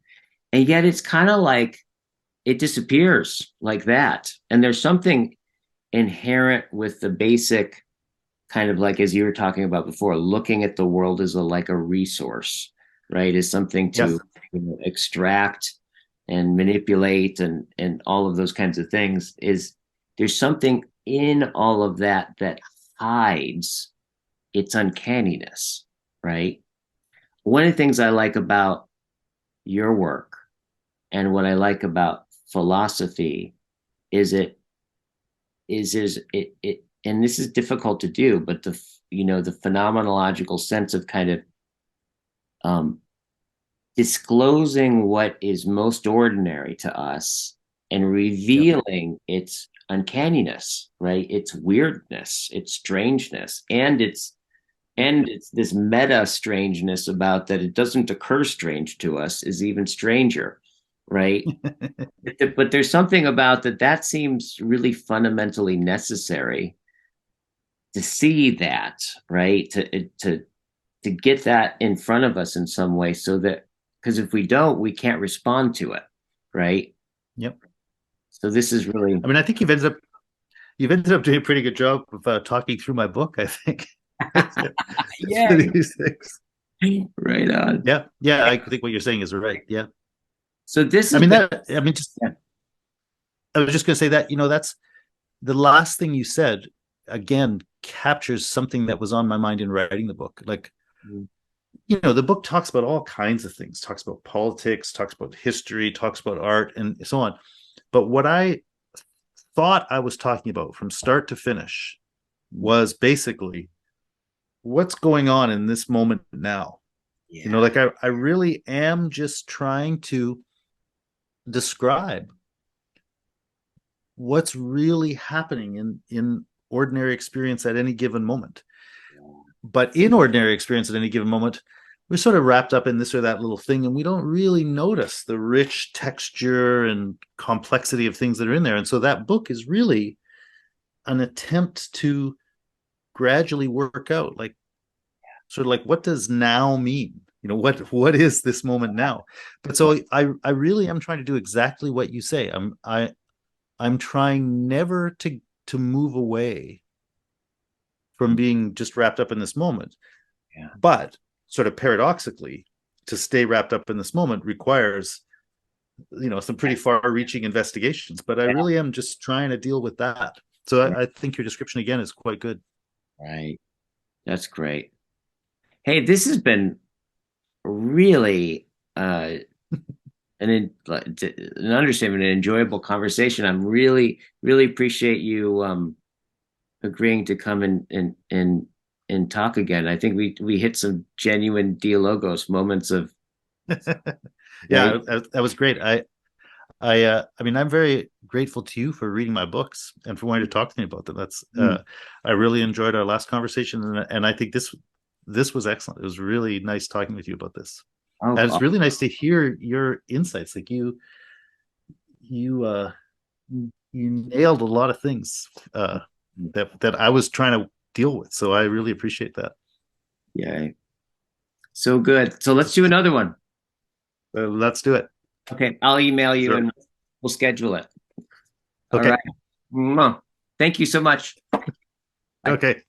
and yet it's kind of like it disappears like that. And there's something inherent with the basic kind of like as you were talking about before, looking at the world as like a resource, right? As something to Yes. extract and manipulate and all of those kinds of things. Is there's something in all of that that hides its uncanniness, right? One of the things I like about your work and what I like about philosophy is it and this is difficult to do, but the phenomenological sense of kind of um, disclosing what is most ordinary to us and Yep. revealing its uncanniness, right? Its weirdness, its strangeness, and it's this meta strangeness about that it doesn't occur strange to us is even stranger, right? But there's something about that seems really fundamentally necessary to see that, right? To get that in front of us in some way, so that because if we don't, we can't respond to it, right? Yep. So this is really I mean, I think you've ended up doing a pretty good job of talking through my book, I think. For yay, these things. right on. Yeah, yeah, I think what you're saying is right. Yeah, So this I has mean been that. I mean, just yeah, I was just going to say that that's the last thing you said. Again, captures something that was on my mind in writing the book. Like, the book talks about all kinds of things. Talks about politics, talks about history, talks about art, and so on. But what I thought I was talking about from start to finish was basically what's going on in this moment now. yeah, Like I really am just trying to describe what's really happening in ordinary experience at any given moment. But in ordinary experience at any given moment, we're sort of wrapped up in this or that little thing, and we don't really notice the rich texture and complexity of things that are in there. And so that book is really an attempt to gradually work out, like, sort of like, what does now mean? What is this moment now? But so I really am trying to do exactly what you say. I'm trying never to move away from being just wrapped up in this moment. Yeah. But sort of paradoxically, to stay wrapped up in this moment requires, some pretty far-reaching investigations. But I Yeah. really am just trying to deal with that. So I think your description again is quite good. Right. That's great. Hey, this has been really an understatement, an enjoyable conversation. I'm really appreciate you agreeing to come and talk again. I think we hit some genuine dialogos moments of Yeah, right. that was great. I mean, I'm very grateful to you for reading my books and for wanting to talk to me about them. Mm. I really enjoyed our last conversation, and I think this was excellent. It was really nice talking with you about this, and Oh, it's really nice to hear your insights. Like you you nailed a lot of things that I was trying to deal with. So I really appreciate that. yeah. So good. So let's do another one. Let's do it. Okay, I'll email you Sure. and we'll schedule it. All right. Okay. Mwah. Thank you so much. Bye. Okay.